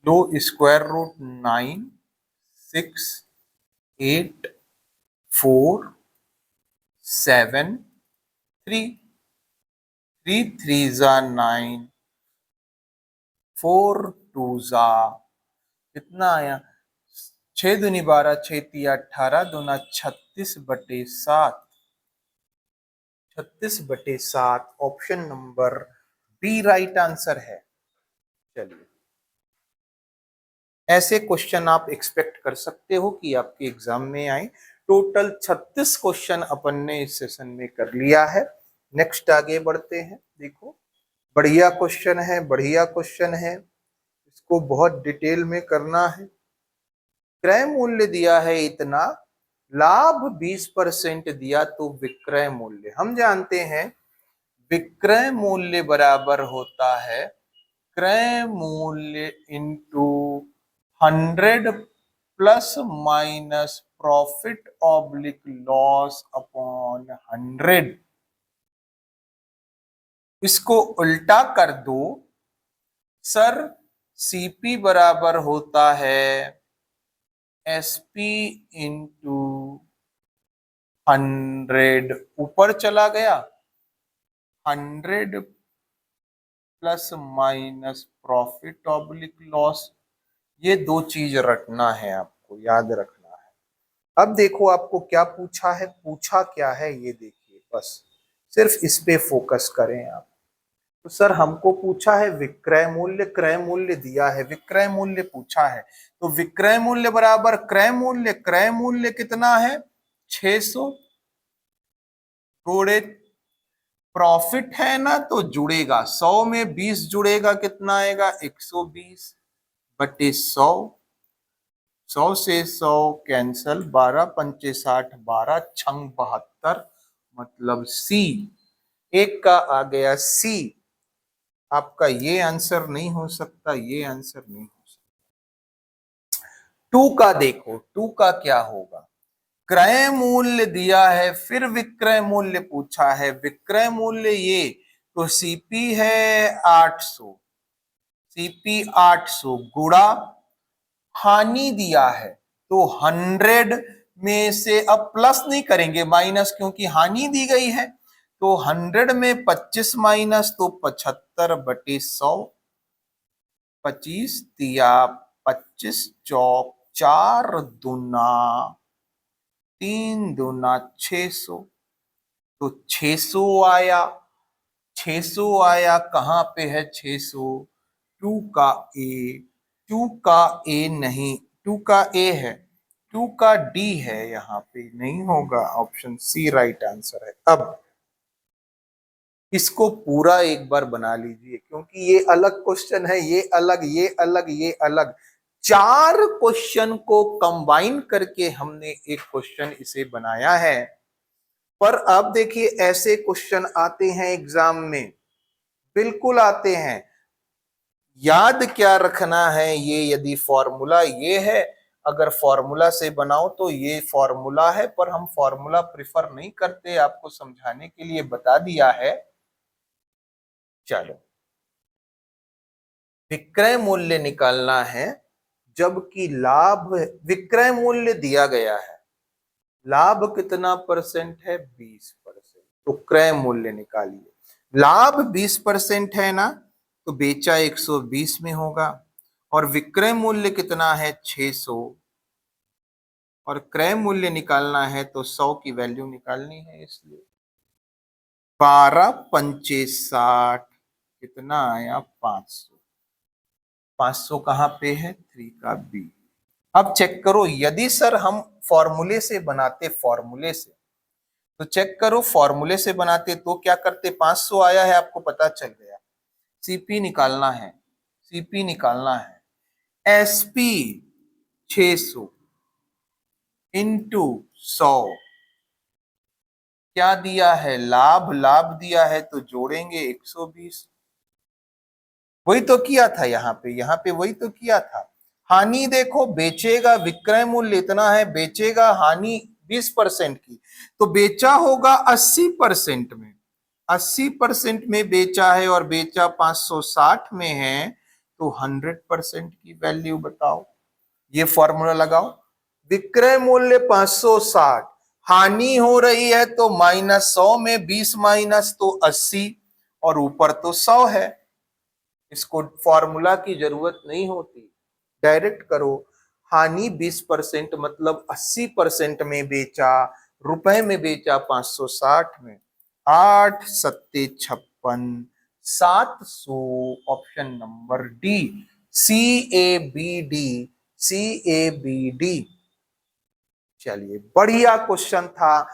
लो स्क्वायर रूट 9 6 8 4 7 3, 3 3 जा 9, 4 2 जा, कितना आया? 6 दूनी 12, 6 तिया 18, दूना 36/7, 36/7, option number B right answer है। चलिए, ऐसे क्वेश्चन आप एक्सपेक्ट कर सकते हो कि आपके एग्जाम में आए। टोटल 36 क्वेश्चन अपन ने इस सेशन में कर लिया है। नेक्स्ट आगे बढ़ते हैं। देखो, बढ़िया क्वेश्चन है, बढ़िया क्वेश्चन है, इसको बहुत डिटेल में करना है। क्रय मूल्य दिया है इतना, लाभ 20% दिया तो विक्रय मूल्य, हम जानते हैं विक्रय मूल्य बराबर होता है क्रय मूल्य into 100 plus minus profit oblique loss upon 100। इसको उल्टा कर दो सर, सीपी बराबर होता है एसपी इंटू 100, ऊपर चला गया 100 plus minus profit oblique loss. ये दो चीज रटना है, आपको याद रखना है। अब देखो आपको क्या पूछा है, पूछा क्या है ये देखिए, बस सिर्फ इस पे फोकस करें आप। तो सर हमको पूछा है विक्रय मूल्य, क्रय मूल्य दिया है, विक्रय मूल्य पूछा है, तो विक्रय मूल्य बराबर क्रय मूल्य, क्रय मूल्य कितना है 600 गुणे प्रॉफिट है ना, तो जुड़ेगा 100 में 20 जुड़ेगा कितना आएगा 120 बटे 100, 100 से 100 कैंसल, 12 पंचे 60, 12 छंग 72, मतलब सी, एक का आ गया सी। आपका ये आंसर नहीं हो सकता, ये आंसर नहीं हो सकता। टू का देखो, टू का क्या होगा, क्रय मूल्य दिया है फिर विक्रय मूल्य पूछा है, विक्रय मूल्य ये तो सीपी है 800, सीपी 800 गुणा हानि दिया है तो 100 में से, अब प्लस नहीं करेंगे माइनस क्योंकि हानि दी गई है, तो 100 में 25 माइनस तो 75 बटे 100, 25 दिया 25 चौक 4 दूना 3 दूना 600, तो 600 आया, 600 आया, कहां पे है 600, टू का ए, टू का ए नहीं, टू का ए है, टू का डी है, यहां पे नहीं होगा, ऑप्शन सी राइट आंसर है। अब इसको पूरा एक बार बना लीजिए क्योंकि ये अलग क्वेश्चन है, ये अलग, ये अलग, ये अलग, चार क्वेश्चन को कंबाइन करके हमने एक क्वेश्चन इसे बनाया है। पर अब देखिए ऐसे क्वेश्चन आते हैं एग्जाम में, बिल्कुल आते हैं। याद क्या रखना है, ये यदि फॉर्मूला ये है, अगर फॉर्मूला से बनाओ तो ये फॉर्मूला है, पर हम फॉर्मूला प्रिफर नहीं करते, आपको समझाने के लिए बता दिया है। चलो, विक्रय मूल्य निकालना है, जबकि लाभ, विक्रय मूल्य दिया गया है, लाभ कितना परसेंट है 20%, तो क्रय मूल्य निकालिए। लाभ 20% है ना, तो बेचा 120 में होगा, और विक्रय मूल्य कितना है 600, और क्रय मूल्य निकालना है तो 100 की वैल्यू निकालनी है, इसलिए 12 पंचे 60 कितना आया 500, 500 कहां पे है 3 का बी। अब चेक करो, यदि सर हम फॉर्मूले से बनाते, फॉर्मूले से, तो चेक करो फॉर्मूले से बनाते तो क्या करते, 500 आया है आपको पता चल गया, सीपी निकालना है, सीपी निकालना है, एसपी 600 इंटू 100, क्या दिया है लाभ, लाभ दिया है तो जोड़ेंगे 120, वही तो किया था यहाँ पे, यहाँ पे वही तो किया था। हानि देखो, बेचेगा, विक्रय मूल्य इतना है, बेचेगा हानि 20% की, तो बेचा होगा 80% में, 80% में बेचा है, और बेचा 560 में है, तो 100% की वैल्यू बताओ, ये फॉर्मूला लगाओ। विक्रय मूल्य 560, हानि हो रही है तो -100 में 20 माइनस तो 80, और ऊपर तो 100 है, इसको फॉर्मूला की जरूरत नहीं होती, डायरेक्ट करो। हानि 20% मतलब 80% में बेचा, रुपए में बेचा 560 में, 8 सत्ते 56, 700, option number D, C A B D, C A B D. चलिए, बढ़िया क्वेश्चन था,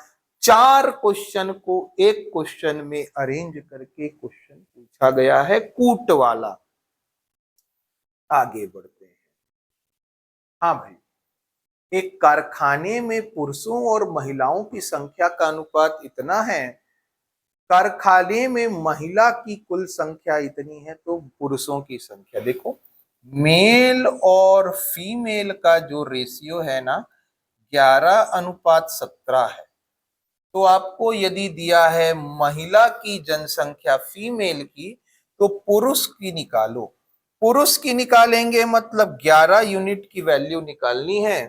चार क्वेश्चन को एक क्वेश्चन में अरेंज करके क्वेश्चन पूछा गया है, कूट वाला। आगे बढ़ते हैं। हाँ भाई, एक कारखाने में पुरुषों और महिलाओं की संख्या का अनुपात इतना है, कारखाने में महिला की कुल संख्या इतनी है तो पुरुषों की संख्या देखो, मेल और फीमेल का जो रेशियो है ना 11:17 है। तो आपको यदि दिया है महिला की जनसंख्या फीमेल की, तो पुरुष की निकालो। पुरुष की निकालेंगे मतलब 11 यूनिट की वैल्यू निकालनी है।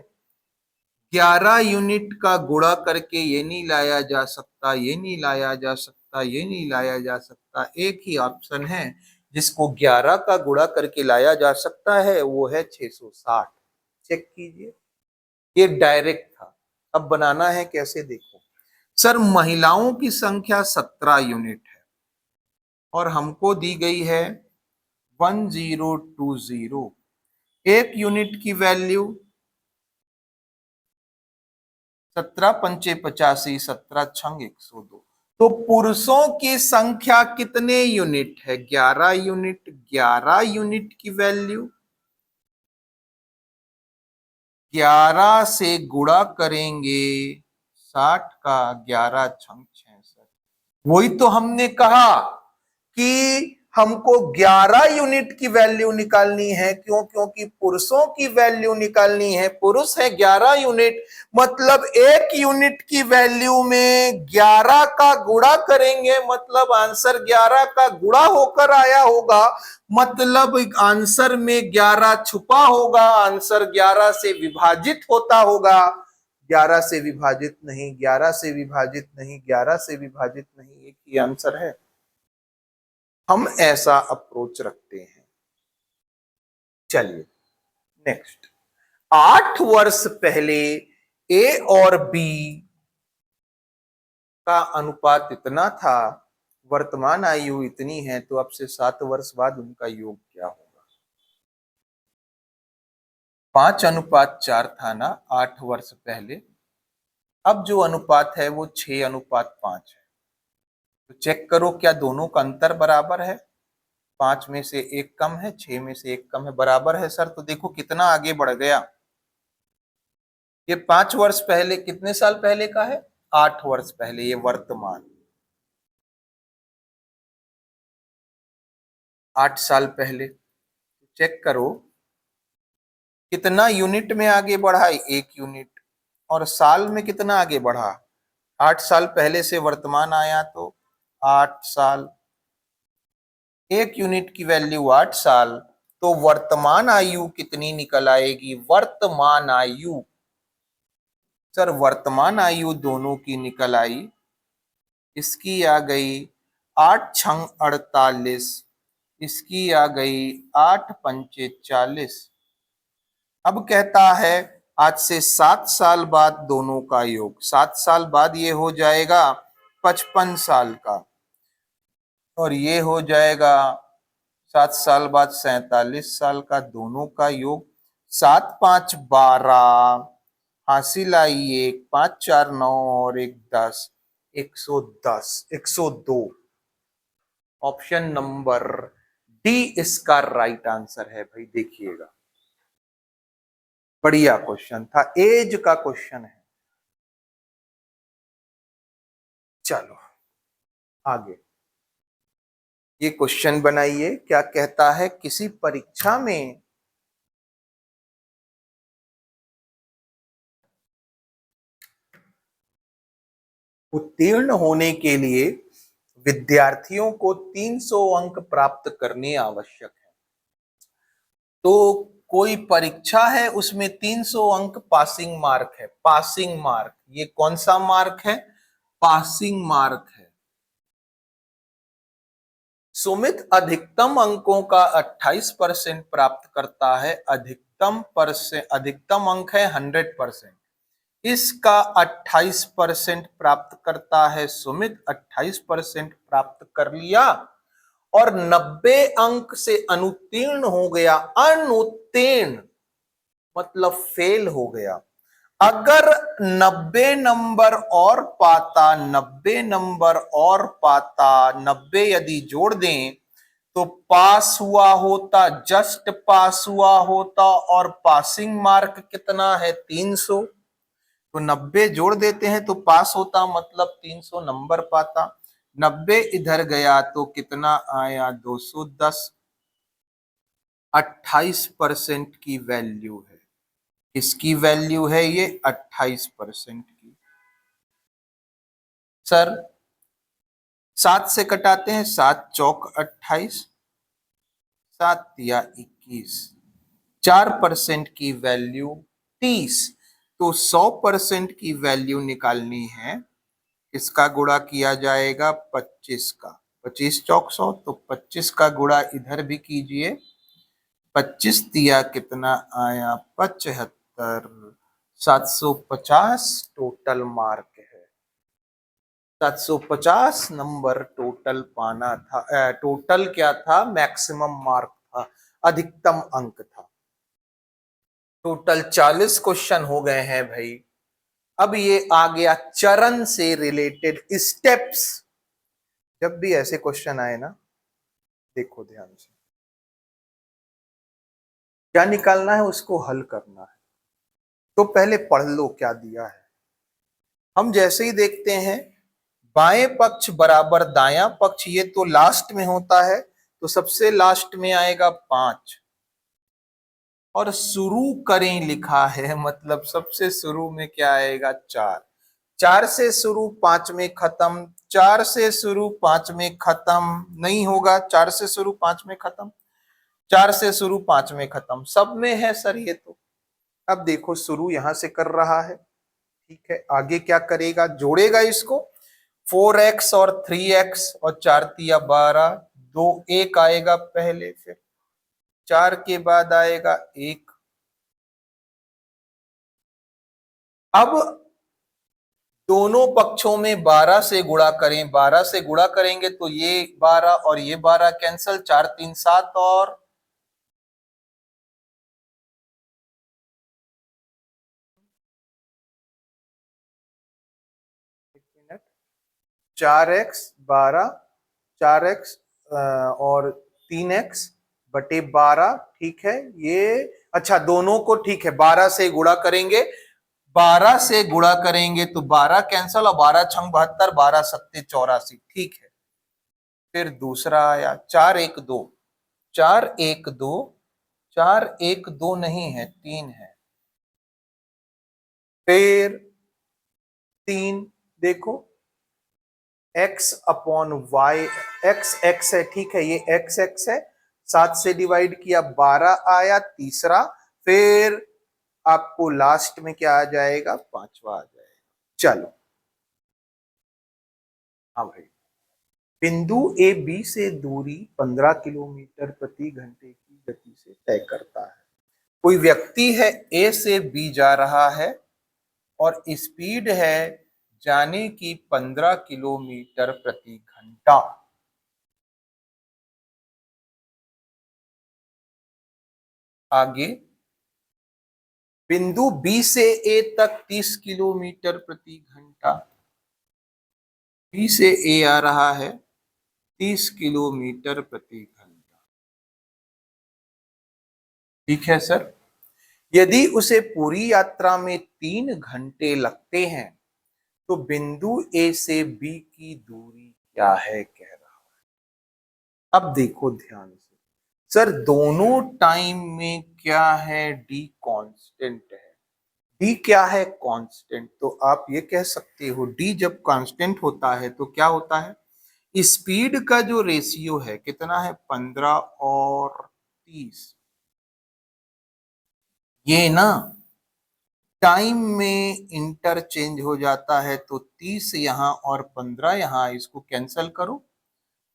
11 यूनिट का गुणा करके ये नहीं लाया जा सकता, ये नहीं लाया जा सकता, ये नहीं लाया जा सकता। एक ही ऑप्शन है जिसको 11 का गुणा करके लाया जा सकता है, वो है 660। चेक कीजिए, ये डायरेक्ट था। अब बनाना है कैसे देखो। सर महिलाओं की संख्या 17 यूनिट है और हमको दी गई है 1020। एक यूनिट की वैल्यू 17 पंचे 85, 17 छंग 102। तो पुरुषों की संख्या कितने यूनिट है? 11 यूनिट। 11 यूनिट की वैल्यू 11 से गुणा करेंगे 60 का, 11 छंग 66। वही तो हमने कहा कि हमको 11 यूनिट की वैल्यू निकालनी है। क्यों? क्योंकि पुरुषों की वैल्यू निकालनी है। पुरुष है 11 यूनिट, मतलब एक यूनिट की वैल्यू में 11 का गुणा करेंगे, मतलब आंसर 11 का गुणा होकर आया होगा, मतलब आंसर में 11 छुपा होगा, आंसर 11 से विभाजित होता होगा। 11 से विभाजित नहीं, 11 से विभाजित नहीं, 11 से विभाजित नहीं, एक ही आंसर है। हम ऐसा अप्रोच रखते हैं। चलिए नेक्स्ट। 8 वर्ष पहले ए और बी का अनुपात इतना था, वर्तमान आयु इतनी है, तो अब से 7 वर्ष बाद उनका योग क्या होगा? 5:4 था ना 8 वर्ष पहले, अब जो अनुपात है वो 6:5 है। तो चेक करो क्या दोनों का अंतर बराबर है? 5 में से 1 कम है, 6 में से 1 कम है, बराबर है सर। तो देखो कितना आगे बढ़ गया। ये 5 वर्ष पहले कितने साल पहले का है? 8 वर्ष पहले। ये वर्तमान 8 साल पहले। चेक करो कितना यूनिट में आगे बढ़ा, 1 यूनिट। और साल में कितना आगे बढ़ा? 8 साल पहले से वर्तमान आया तो 8 साल। 1 यूनिट की वैल्यू 8 साल, तो वर्तमान आयु कितनी निकल आएगी? वर्तमान आयु सर, वर्तमान आयु दोनों की निकल आई। इसकी आ गई 8 छंग 48, इसकी आ गई 8 पंचे 40। अब कहता है आज से 7 साल बाद दोनों का योग, 7 साल बाद ये हो जाएगा 55 साल का, और ये हो जाएगा 7 साल बाद 47 साल का, दोनों का योग। 7 5 12, हासिल आई 1, 5 4 9 और 1 10, 110, 102। ऑप्शन नंबर डी इसका राइट आंसर है भाई। देखिएगा बढ़िया क्वेश्चन था, एज का क्वेश्चन है। चलो आगे ये क्वेश्चन बनाइए। क्या कहता है? किसी परीक्षा में उत्तीर्ण होने के लिए विद्यार्थियों को 300 अंक प्राप्त करने आवश्यक है। तो कोई परीक्षा है, उसमें 300 अंक पासिंग मार्क है। पासिंग मार्क, ये कौन सा मार्क है? पासिंग मार्क है। सुमित अधिकतम अंकों का 28% प्राप्त करता है। अधिकतम अंक है 100%। इसका 28% प्राप्त करता है सुमित, 28% प्राप्त कर लिया और 90 अंक से अनुत्तीर्ण हो गया। अनुत्तीर्ण मतलब फेल हो गया। अगर 90 नंबर और पाता, 90 नंबर और पाता, 90 यदि जोड़ दें तो पास हुआ होता, जस्ट पास हुआ होता, और पासिंग मार्क कितना है 300, तो 90 जोड़ देते हैं तो पास होता, मतलब 300 नंबर पाता। 90 इधर गया तो कितना आया 210। 28% की वैल्यू है। किसकी वैल्यू है ये? 28% की। सर 7 से कटाते हैं, 7 चौक 28, 7 या 21, 4% की वैल्यू 30। तो 100% की वैल्यू निकालनी है, इसका गुणा किया जाएगा 25 का। 25 चौक 100, तो 25 का गुणा इधर भी कीजिए। 25 दिया कितना आया 75। 750 टोटल मार्क है। 750 नंबर टोटल पाना था। टोटल क्या था? मैक्सिमम मार्क था, अधिकतम अंक था। टोटल 40 क्वेश्चन हो गए हैं भाई। अब ये आ गया चरण से रिलेटेड स्टेप्स। जब भी ऐसे क्वेश्चन आए ना, देखो ध्यान से, क्या निकालना है उसको हल करना है। तो पहले पढ़ लो क्या दिया है। हम जैसे ही देखते हैं बाएं पक्ष बराबर दायां पक्ष, ये तो लास्ट में होता है, तो सबसे लास्ट में आएगा 5। और शुरू करें लिखा है, मतलब सबसे शुरू में क्या आएगा 4। 4 से शुरू 5 में खत्म, 4 से शुरू 5 में खत्म नहीं होगा, 4 से शुरू 5 में खत्म, 4 से शुरू 5 में खत्म, सब में है सर ये तो। अब देखो शुरू यहां से कर रहा है, ठीक है, आगे क्या करेगा? जोड़ेगा इसको, 4x और 3x, और 4 तिया 12, 2 1 आएगा पहले, फिर 4 के बाद आएगा 1। अब दोनों पक्षों में 12 से गुणा करें, 12 से गुणा करेंगे तो ये 12 और ये 12 कैंसल, 4 3 7, और 4x 12, 4x और 3x बटे 12, ठीक है ये। अच्छा दोनों को, ठीक है, 12 से गुणा करेंगे, 12 से गुणा करेंगे तो 12 कैंसल, और 12 छंग 72, 12 सत्ते 84, ठीक है। फिर दूसरा आया 4 1 2, 4 1 2, 4 1 2 नहीं है, 3 है। फिर 3, देखो x upon Y, x x है, ठीक है, ये x x है, 7 से डिवाइड किया 12 आया तीसरा। फिर आपको लास्ट में क्या आ जाएगा? 5वां आ जाएगा। चलो हाँ भाई, बिंदु ए बी से दूरी 15 किलोमीटर प्रति घंटे की गति से तय करता है। कोई व्यक्ति है ए से बी जा रहा है और स्पीड है जाने की 15 किलोमीटर प्रति घंटा। आगे बिंदु बी से ए तक 30 किलोमीटर प्रति घंटा। बी से ए आ रहा है 30 किलोमीटर प्रति घंटा, ठीक है सर। यदि उसे पूरी यात्रा में 3 घंटे लगते हैं तो बिंदु ए से बी की दूरी क्या है, कह रहा है। अब देखो ध्यान से, सर दोनों टाइम में क्या है? डी कांस्टेंट है। डी क्या है? कांस्टेंट। तो आप ये कह सकते हो डी जब कांस्टेंट होता है तो क्या होता है? स्पीड का जो रेशियो है कितना है? 15 और 30। ये ना टाइम में इंटरचेंज हो जाता है, तो 30 यहाँ और 15 यहाँ, इसको कैंसल करो।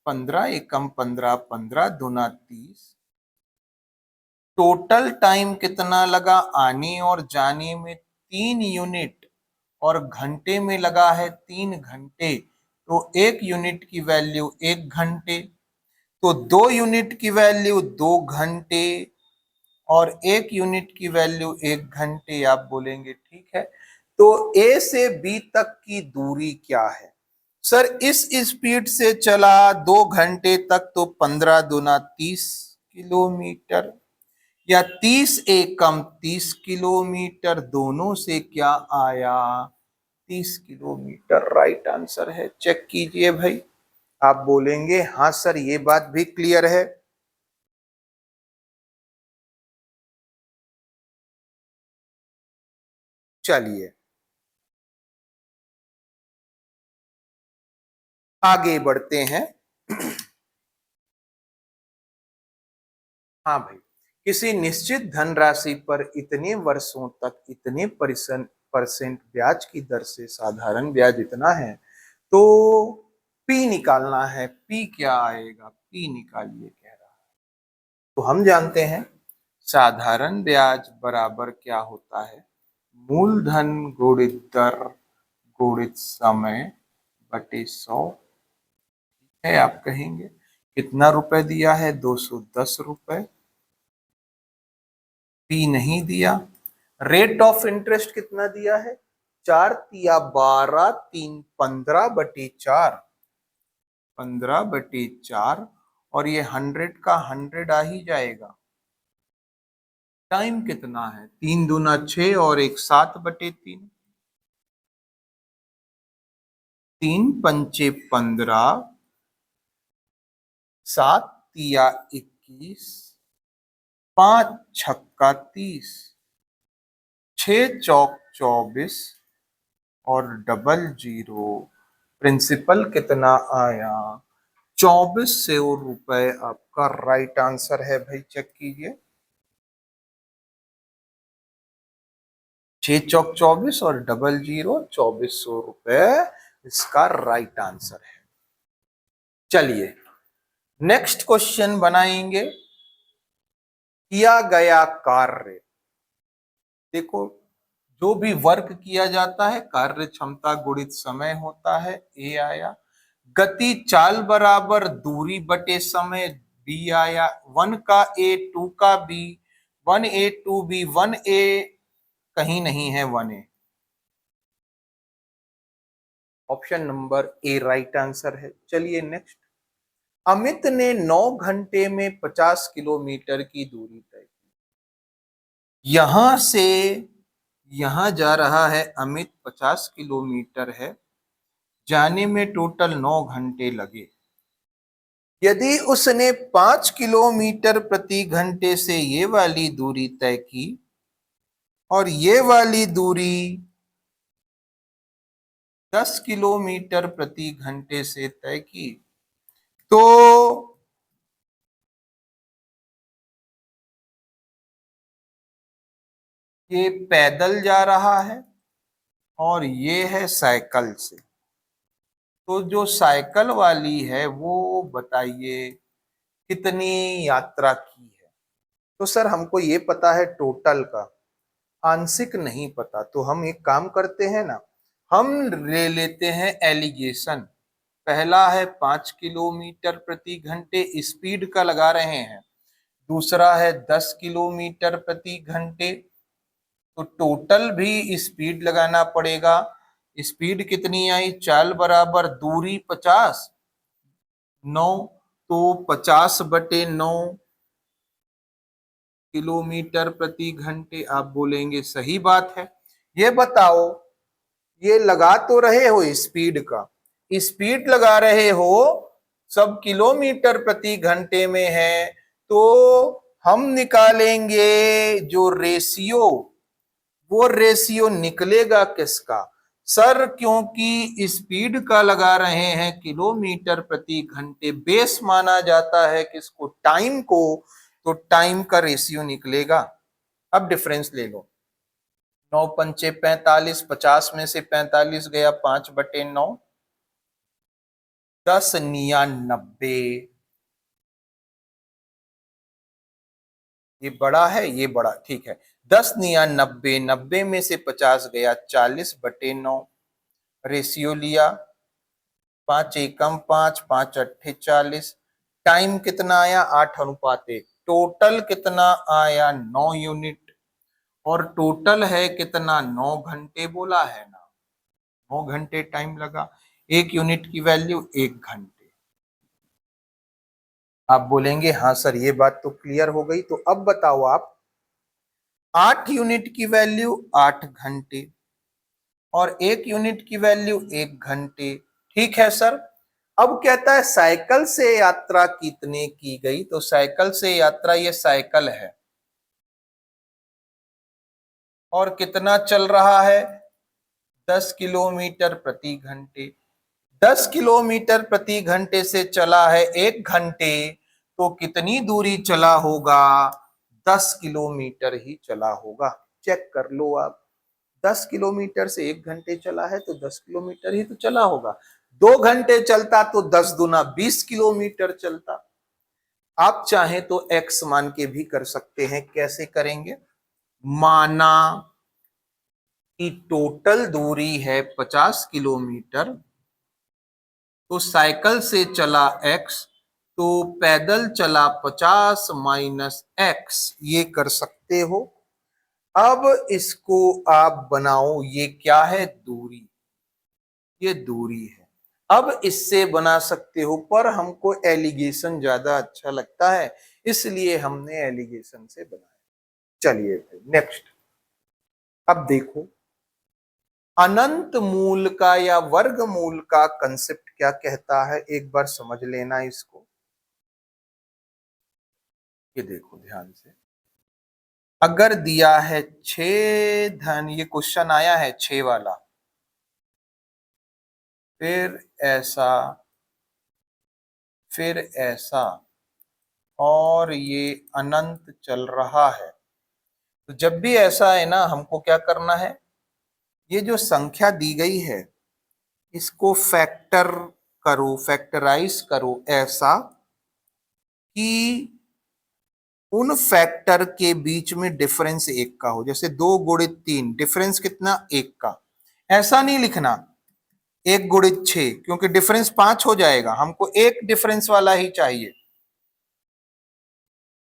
15 एकम 15, 15 दूना 30। टोटल टाइम कितना लगा आने और जाने में? 3 यूनिट, और घंटे में लगा है 3 घंटे, तो 1 यूनिट की वैल्यू 1 घंटे, तो 2 यूनिट की वैल्यू 2 घंटे, और 1 यूनिट की वैल्यू 1 घंटे। आप बोलेंगे ठीक है, तो ए से बी तक की दूरी क्या है? सर इस स्पीड से चला 2 घंटे तक तो 15 दूना 30 किलोमीटर, या 30 एकम 30 किलोमीटर, दोनों से क्या आया? 30 किलोमीटर राइट आंसर है। चेक कीजिए भाई। आप बोलेंगे हाँ सर ये बात भी क्लियर है। चलिए आगे बढ़ते हैं। हाँ भाई, किसी निश्चित धनराशि पर इतने वर्षों तक इतने परसेंट ब्याज की दर से साधारण ब्याज इतना है, तो पी निकालना है। पी क्या आएगा? पी निकालिए कह रहा है। तो हम जानते हैं साधारण ब्याज बराबर क्या होता है? मूलधन गुणित दर गुणित समय बटे 100 है। आप कहेंगे कितना रुपए दिया है? 210 रुपए। पी नहीं दिया। रेट ऑफ इंटरेस्ट कितना दिया है? 4 तिया 12, 3 15/4, 15/4, और ये 100 का 100 आ ही जाएगा। टाइम कितना है? 3 दूना 6 और एक 7/3, 3 पंचे 15, 7 तिया 21, 5 छक्का 30, 6 चौक 24 और डबल जीरो। प्रिंसिपल कितना आया? 2400 रुपए आपका राइट आंसर है भाई। चेक कीजिए। 6 चौक 24 और डबल जीरो, 2400 रुपए इसका राइट आंसर है। चलिए नेक्स्ट क्वेश्चन बनाएंगे। किया गया कार्य, देखो जो भी वर्क किया जाता है कार्य क्षमता गुणित समय होता है। ए आया। गति चाल बराबर दूरी बटे समय। बी आया। 1 का ए 2 का बी, 1A 2B 1A कहीं नहीं है 1A। ऑप्शन नंबर ए राइट आंसर है। चलिए नेक्स्ट। अमित ने 9 घंटे में 50 किलोमीटर की दूरी तय की। यहां से यहां जा रहा है अमित, 50 किलोमीटर है, जाने में टोटल 9 घंटे लगे। यदि उसने 5 किलोमीटर प्रति घंटे से ये वाली दूरी तय की और ये वाली दूरी 10 किलोमीटर प्रति घंटे से तय की, तो ये पैदल जा रहा है और ये है साइकिल से। तो जो साइकिल वाली है वो बताइए कितनी यात्रा की है? तो सर हमको ये पता है टोटल का, आंशिक नहीं पता। तो हम एक काम करते हैं ना, हम ले लेते हैं एलिगेशन। पहला है 5 किलोमीटर प्रति घंटे, स्पीड का लगा रहे हैं। दूसरा है 10 किलोमीटर प्रति घंटे, तो टोटल भी स्पीड लगाना पड़ेगा। स्पीड कितनी आई? चाल बराबर दूरी 50, 9, तो 50/9 किलोमीटर प्रति घंटे। आप बोलेंगे सही बात है। ये बताओ, ये लगा तो रहे हो स्पीड का, स्पीड लगा रहे हो, सब किलोमीटर प्रति घंटे में है, तो हम निकालेंगे जो रेशियो, वो रेशियो निकलेगा किसका? सर क्योंकि स्पीड का लगा रहे हैं किलोमीटर प्रति घंटे, बेस माना जाता है किसको? टाइम को। तो टाइम का रेशियो निकलेगा। अब डिफरेंस ले लो। 9 पंचे 45, 50 में से 45 गया, 5/9, 10 निया 90। ये बड़ा है, ये बड़ा, ठीक है। 10 निया 90, 90 में से 50 गया, 40/9 रेशियो लिया। 5 एकम 5, 5 अट्ठे 40। टाइम कितना आया? 8:1। टोटल कितना आया? 9 यूनिट। और टोटल है कितना? 9 घंटे बोला है ना, 9 घंटे टाइम लगा। एक यूनिट की वैल्यू 1 घंटे। आप बोलेंगे हाँ सर ये बात तो क्लियर हो गई, तो अब बताओ आप, 8 यूनिट की वैल्यू 8 घंटे और 1 यूनिट की वैल्यू 1 घंटे। ठीक है सर। अब कहता है साइकिल से यात्रा कितने की गई, तो साइकिल से यात्रा, ये साइकिल है और कितना चल रहा है, 10 किलोमीटर प्रति घंटे। 10 किलोमीटर प्रति घंटे से चला है 1 घंटे, तो कितनी दूरी चला होगा, 10 किलोमीटर ही चला होगा। चेक कर लो आप, 10 किलोमीटर से 1 घंटे चला है तो 10 किलोमीटर ही तो चला होगा। 2 घंटे चलता तो 10 दूना 20 किलोमीटर चलता। आप चाहें तो एक्स मान के भी कर सकते हैं। कैसे करेंगे, माना कि टोटल दूरी है 50 किलोमीटर, तो साइकिल से चला एक्स, तो पैदल चला 50 माइनस एक्स, ये कर सकते हो। अब इसको आप बनाओ, ये क्या है, दूरी, ये दूरी है। अब इससे बना सकते हो, पर हमको एलिगेशन ज्यादा अच्छा लगता है, इसलिए हमने एलिगेशन से बनाया। चलिए फिर नेक्स्ट। अब देखो, अनंत मूल का या वर्गमूल का कंसेप्ट क्या कहता है, एक बार समझ लेना इसको। ये देखो ध्यान से, अगर दिया है 6 ये क्वेश्चन आया है 6 वाला, फिर ऐसा, फिर ऐसा, और ये अनंत चल रहा है, तो जब भी ऐसा है ना, हमको क्या करना है, ये जो संख्या दी गई है इसको फैक्टर करो, फैक्टराइज करो ऐसा कि उन फैक्टर के बीच में डिफरेंस 1 का हो। जैसे 2 गुणित 3, डिफरेंस कितना, 1 का। ऐसा नहीं लिखना 1 गुणित 6, क्योंकि डिफरेंस 5 हो जाएगा, हमको एक डिफरेंस वाला ही चाहिए।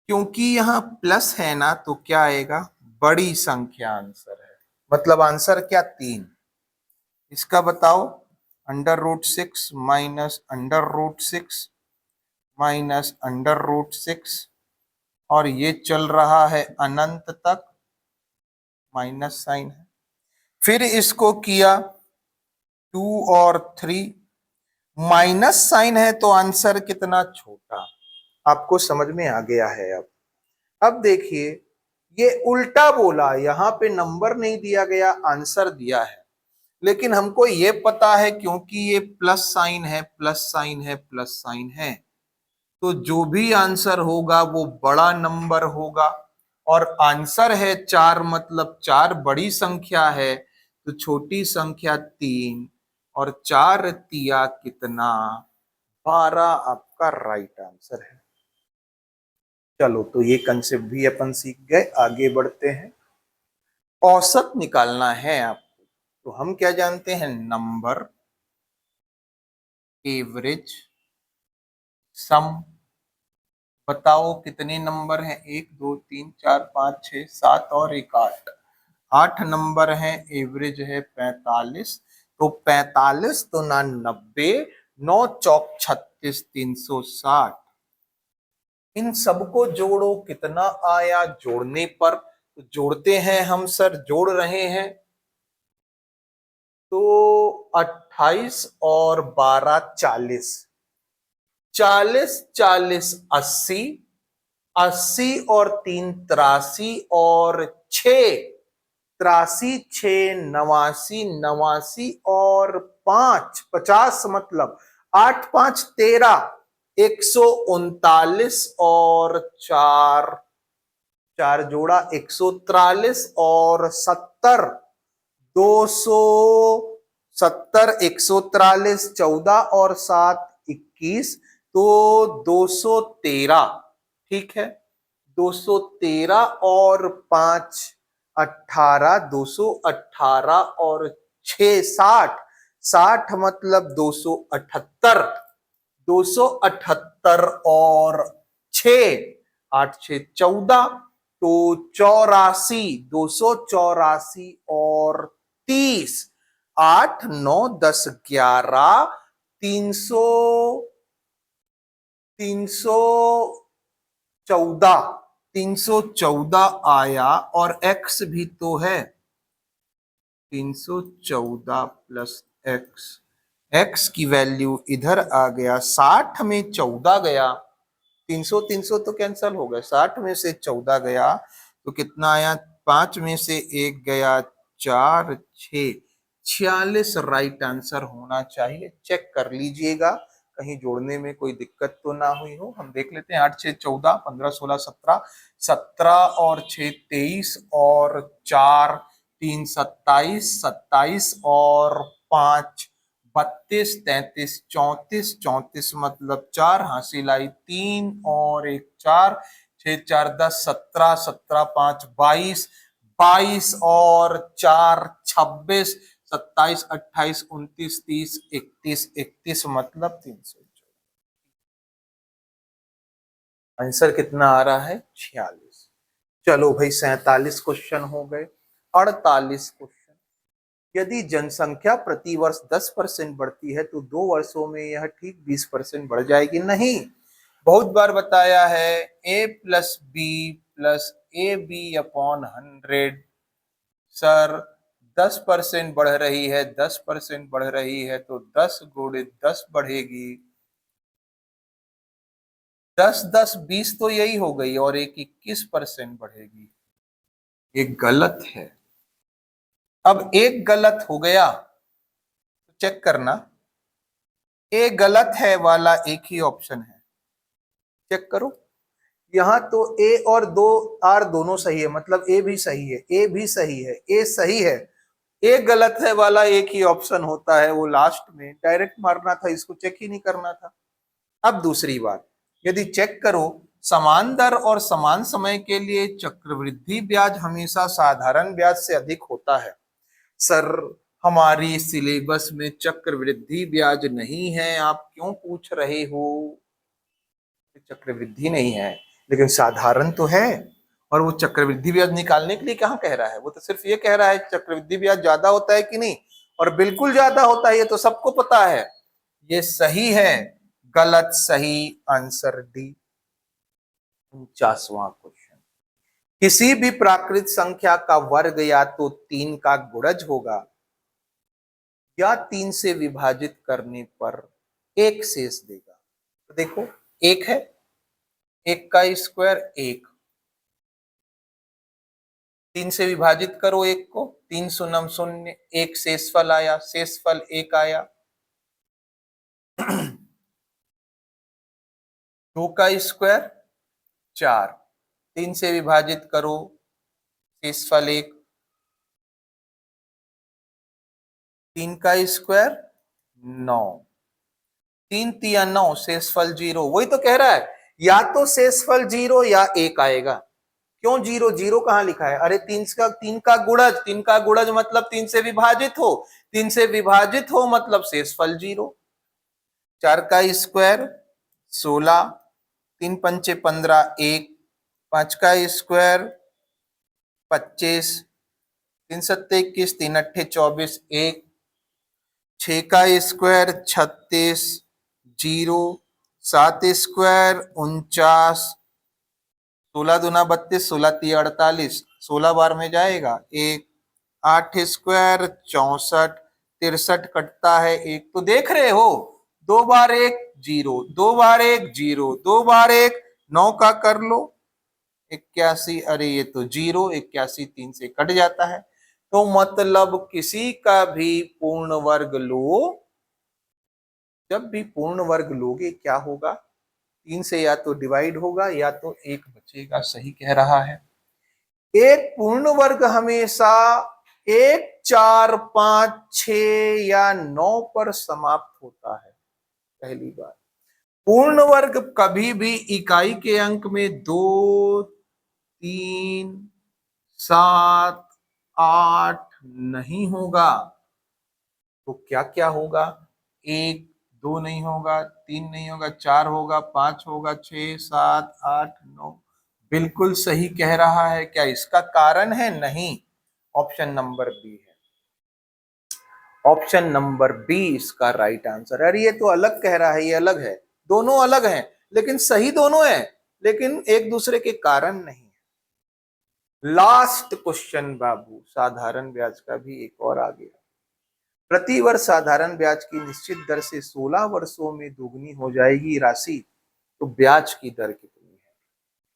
क्योंकि यहाँ प्लस है ना, तो क्या आएगा, बड़ी संख्या आंसर है। मतलब आंसर क्या, 3। इसका बताओ, √6 माइनस √6 माइनस √6, और ये चल रहा है अनंत तक, माइनस साइन है। फिर इसको किया 2 और 3, माइनस साइन है तो आंसर कितना छोटा। आपको समझ में आ गया है। अब देखिए, ये उल्टा बोला, यहाँ पे नंबर नहीं दिया गया, आंसर दिया है। लेकिन हमको ये पता है, क्योंकि ये प्लस साइन है, प्लस साइन है, प्लस साइन है, तो जो भी आंसर होगा वो बड़ा नंबर होगा। और आंसर है 4, मतलब 4 बड़ी संख्या है, तो छोटी संख्या 3, और 4 तिया कितना, 12 आपका राइट आंसर है। चलो, तो ये कंसेप्ट भी अपन सीख गए। आगे बढ़ते हैं। औसत निकालना है आपको, तो हम क्या जानते हैं, नंबर, एवरेज, सम। बताओ कितने नंबर हैं, 1 2 3 4 5 6 7 और 1 8। 8 नंबर हैं, एवरेज है 45। तो 45 तो ना 90, 9 चौक 36, 360। इन सबको जोड़ो, कितना आया जोड़ने पर, तो जोड़ते हैं हम सर, जोड़ रहे हैं, तो 28 और 12 40, 40 40 80, 80 और 3 83, और 6 83, 6 89, 89 और 5 50, मतलब 8 5 13, 139, और 4 4 जोड़ा 143, और 70 270, 143, 14 और 7 21, तो 213। ठीक है, 213 और 5 18, 218 और 6 60, 60 मतलब 278, 278 और 6 8 6 14, तो 84, 284 और 30, 8 9 10 11 300 314 314 आया और x भी तो है 314 प्लस x, x की वैल्यू इधर आ गया 60 में 14 गया 300 300 तो कैंसल हो गया 60 में से 14 गया तो कितना आया 5 में से 1 गया 4 6 46 राइट आंसर होना चाहिए। चेक कर लीजिएगा कहीं जोड़ने में कोई दिक्कत तो ना हुई हो। हम देख लेते हैं 8 6 14 15 16 17 17 और 6 23 और 4 3 27 27 और 5 32 33 34 34 मतलब 4 हासिल आई 3 और 1 4 6 4 10 17 17 5 22 22 और 4 26 27 28 29 30 31 31 मतलब 300। आंसर कितना आ रहा है 46। चलो भाई 47 क्वेश्चन हो गए। 48 क्वेश्चन, यदि जनसंख्या प्रति वर्ष 10% बढ़ती है तो 2 वर्षों में यह ठीक 20% बढ़ जाएगी। नहीं, बहुत बार बताया है a plus B plus A B upon 100। Sir 10% बढ़ रही है 10% बढ़ रही है तो 10 गुणित 10 बढ़ेगी। 10 10 20 तो यही हो गई और एक 21% बढ़ेगी। ये गलत है। अब एक गलत हो गया तो चेक करना, ए गलत है वाला एक ही ऑप्शन है। चेक करो, यहां तो ए और दो आर दोनों सही है, मतलब ए भी सही है, ए भी सही है, ए सही है। ए गलत है वाला एक ही ऑप्शन होता है, वो लास्ट में डायरेक्ट मारना था, इसको चेक ही नहीं करना था। अब दूसरी बात, यदि चेक करो समान दर और समान समय के लिए चक्रवृद्धि ब्याज हमेशा साधारण ब्याज से अधिक होता है। सर हमारी सिलेबस में चक्रवृद्धि ब्याज नहीं है, आप क्यों पूछ रहे हो? चक्रवृद्धि नहीं है लेकिन साधारण तो है। और वो चक्रवृद्धि ब्याज निकालने के लिए कहाँ कह रहा है, वो तो सिर्फ ये कह रहा है चक्रवृद्धि ब्याज ज्यादा होता है कि नहीं, और बिल्कुल ज्यादा होता है, ये तो सबको पता है। ये सही है, गलत सही, आंसर डी। 49वां क्वेश्चन, किसी भी प्राकृत संख्या का वर्ग या तो 3 का गुणज होगा या 3 से विभाजित करने पर एक शेष देगा। तो देखो एक है, एक का स्क्वायर एक, 3 से विभाजित करो एक को, 3 शून्य शून्य, एक शेषफल आया, शेषफल एक आया। 2 का स्क्वायर 4, 3 से विभाजित करो, शेषफल एक, 3 का स्क्वायर 9, 3 तिया 9, शेषफल 0। वही तो कह रहा है, या तो शेषफल 0 या 1 आएगा। क्यों 0? 0 कहां लिखा है? अरे 3 का गुणज, 3 का गुणज मतलब 3 से विभाजित हो, 3 से विभाजित हो मतलब शेषफल 0। 4 का स्क्वायर 16, 3 पंचे 15 1, 5 का स्क्वायर 25, 3 सत्ते 21, 3 अट्ठे 24 1, 6 का स्क्वायर 36 0, 7 स्क्वायर 49, 16 दूना 32, 16 तिया 48, 16 बार में जाएगा 1, 8 स्क्वायर 64, 63 कटता है 1। तो देख रहे हो, 2 बार 1 0, 2 बार 1 0, 2 बार 1 9 का कर लो 81, अरे ये तो 0, 81 3 से कट जाता है। तो मतलब किसी का भी पूर्ण वर्ग लो, जब भी पूर्ण वर्ग लोगे क्या होगा, 3 से या तो डिवाइड होगा या तो 1 बचेगा। सही कह रहा है। एक पूर्ण वर्ग हमेशा 1 4 5 6 या 9 पर समाप्त होता है। पहली बात, पूर्ण वर्ग कभी भी इकाई के अंक में 2 3 7 8 नहीं होगा। तो क्या क्या होगा? 1 2 नहीं होगा, 3 नहीं होगा, 4 होगा, 5 होगा, 6 7 8 9। बिल्कुल सही कह रहा है। क्या इसका कारण है? नहीं, ऑप्शन नंबर बी है। ऑप्शन नंबर बी इसका राइट आंसर है। अरे ये तो अलग कह रहा है, ये अलग है, दोनों अलग हैं, लेकिन सही दोनों है, लेकिन एक दूसरे के कारण नहीं है। लास्ट क्वेश्चन बाबू, साधारण ब्याज का भी एक और आ गया। प्रति वर्ष साधारण ब्याज की निश्चित दर से 16 वर्षों में दोगुनी हो जाएगी राशि, तो ब्याज की दर कितनी है?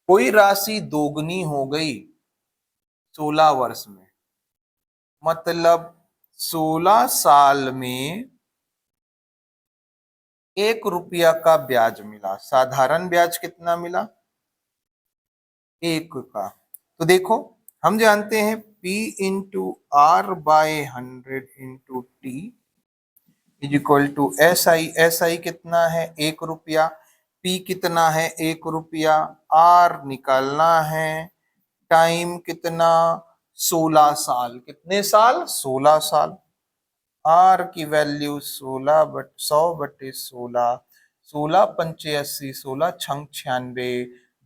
कोई राशि दोगुनी हो गई 16 वर्ष में, मतलब 16 साल में 1 रुपया का ब्याज मिला। साधारण ब्याज कितना मिला? 1 का। तो देखो, हम जानते हैं P into R by 100 into T is equal to SI कितना है? 1 रुपया। P कितना है? 1 रुपया। R निकालना है। टाइम कितना? 16 साल। कितने साल? 16 साल। R की वैल्यू 100/16, 16 पंचे 80, 16 छंग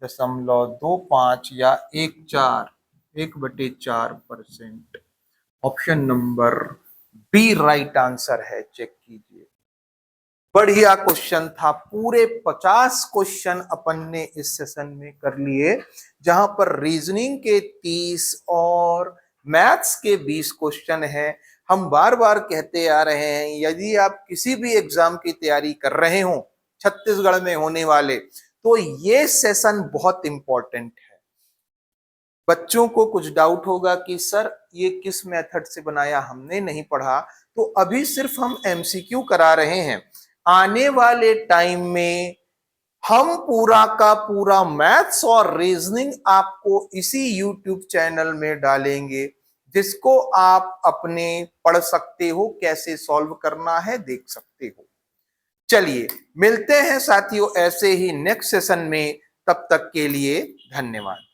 96.25 या 1/4%। Option number B right answer है, चेक कीजिए। बढ़िया क्वेश्चन था। पूरे 50 क्वेश्चन अपन ने इस सेशन में कर लिए, जहां पर रीजनिंग के 30 और मैथ्स के 20 क्वेश्चन है। हम बार बार कहते आ रहे हैं, यदि आप किसी भी एग्जाम की तैयारी कर रहे हो छत्तीसगढ़ में होने वाले, तो ये सेशन बहुत इंपॉर्टेंट है। बच्चों को कुछ डाउट होगा कि सर ये किस मेथड से बनाया, हमने नहीं पढ़ा, तो अभी सिर्फ हम एमसीक्यू करा रहे हैं। आने वाले टाइम में हम पूरा का पूरा मैथ्स और रीजनिंग आपको इसी यूट्यूब चैनल में डालेंगे, जिसको आप अपने पढ़ सकते हो, कैसे सॉल्व करना है देख सकते हो। चलिए मिलते हैं साथियों ऐसे ही नेक्स्ट सेशन में, तब तक के लिए धन्यवाद।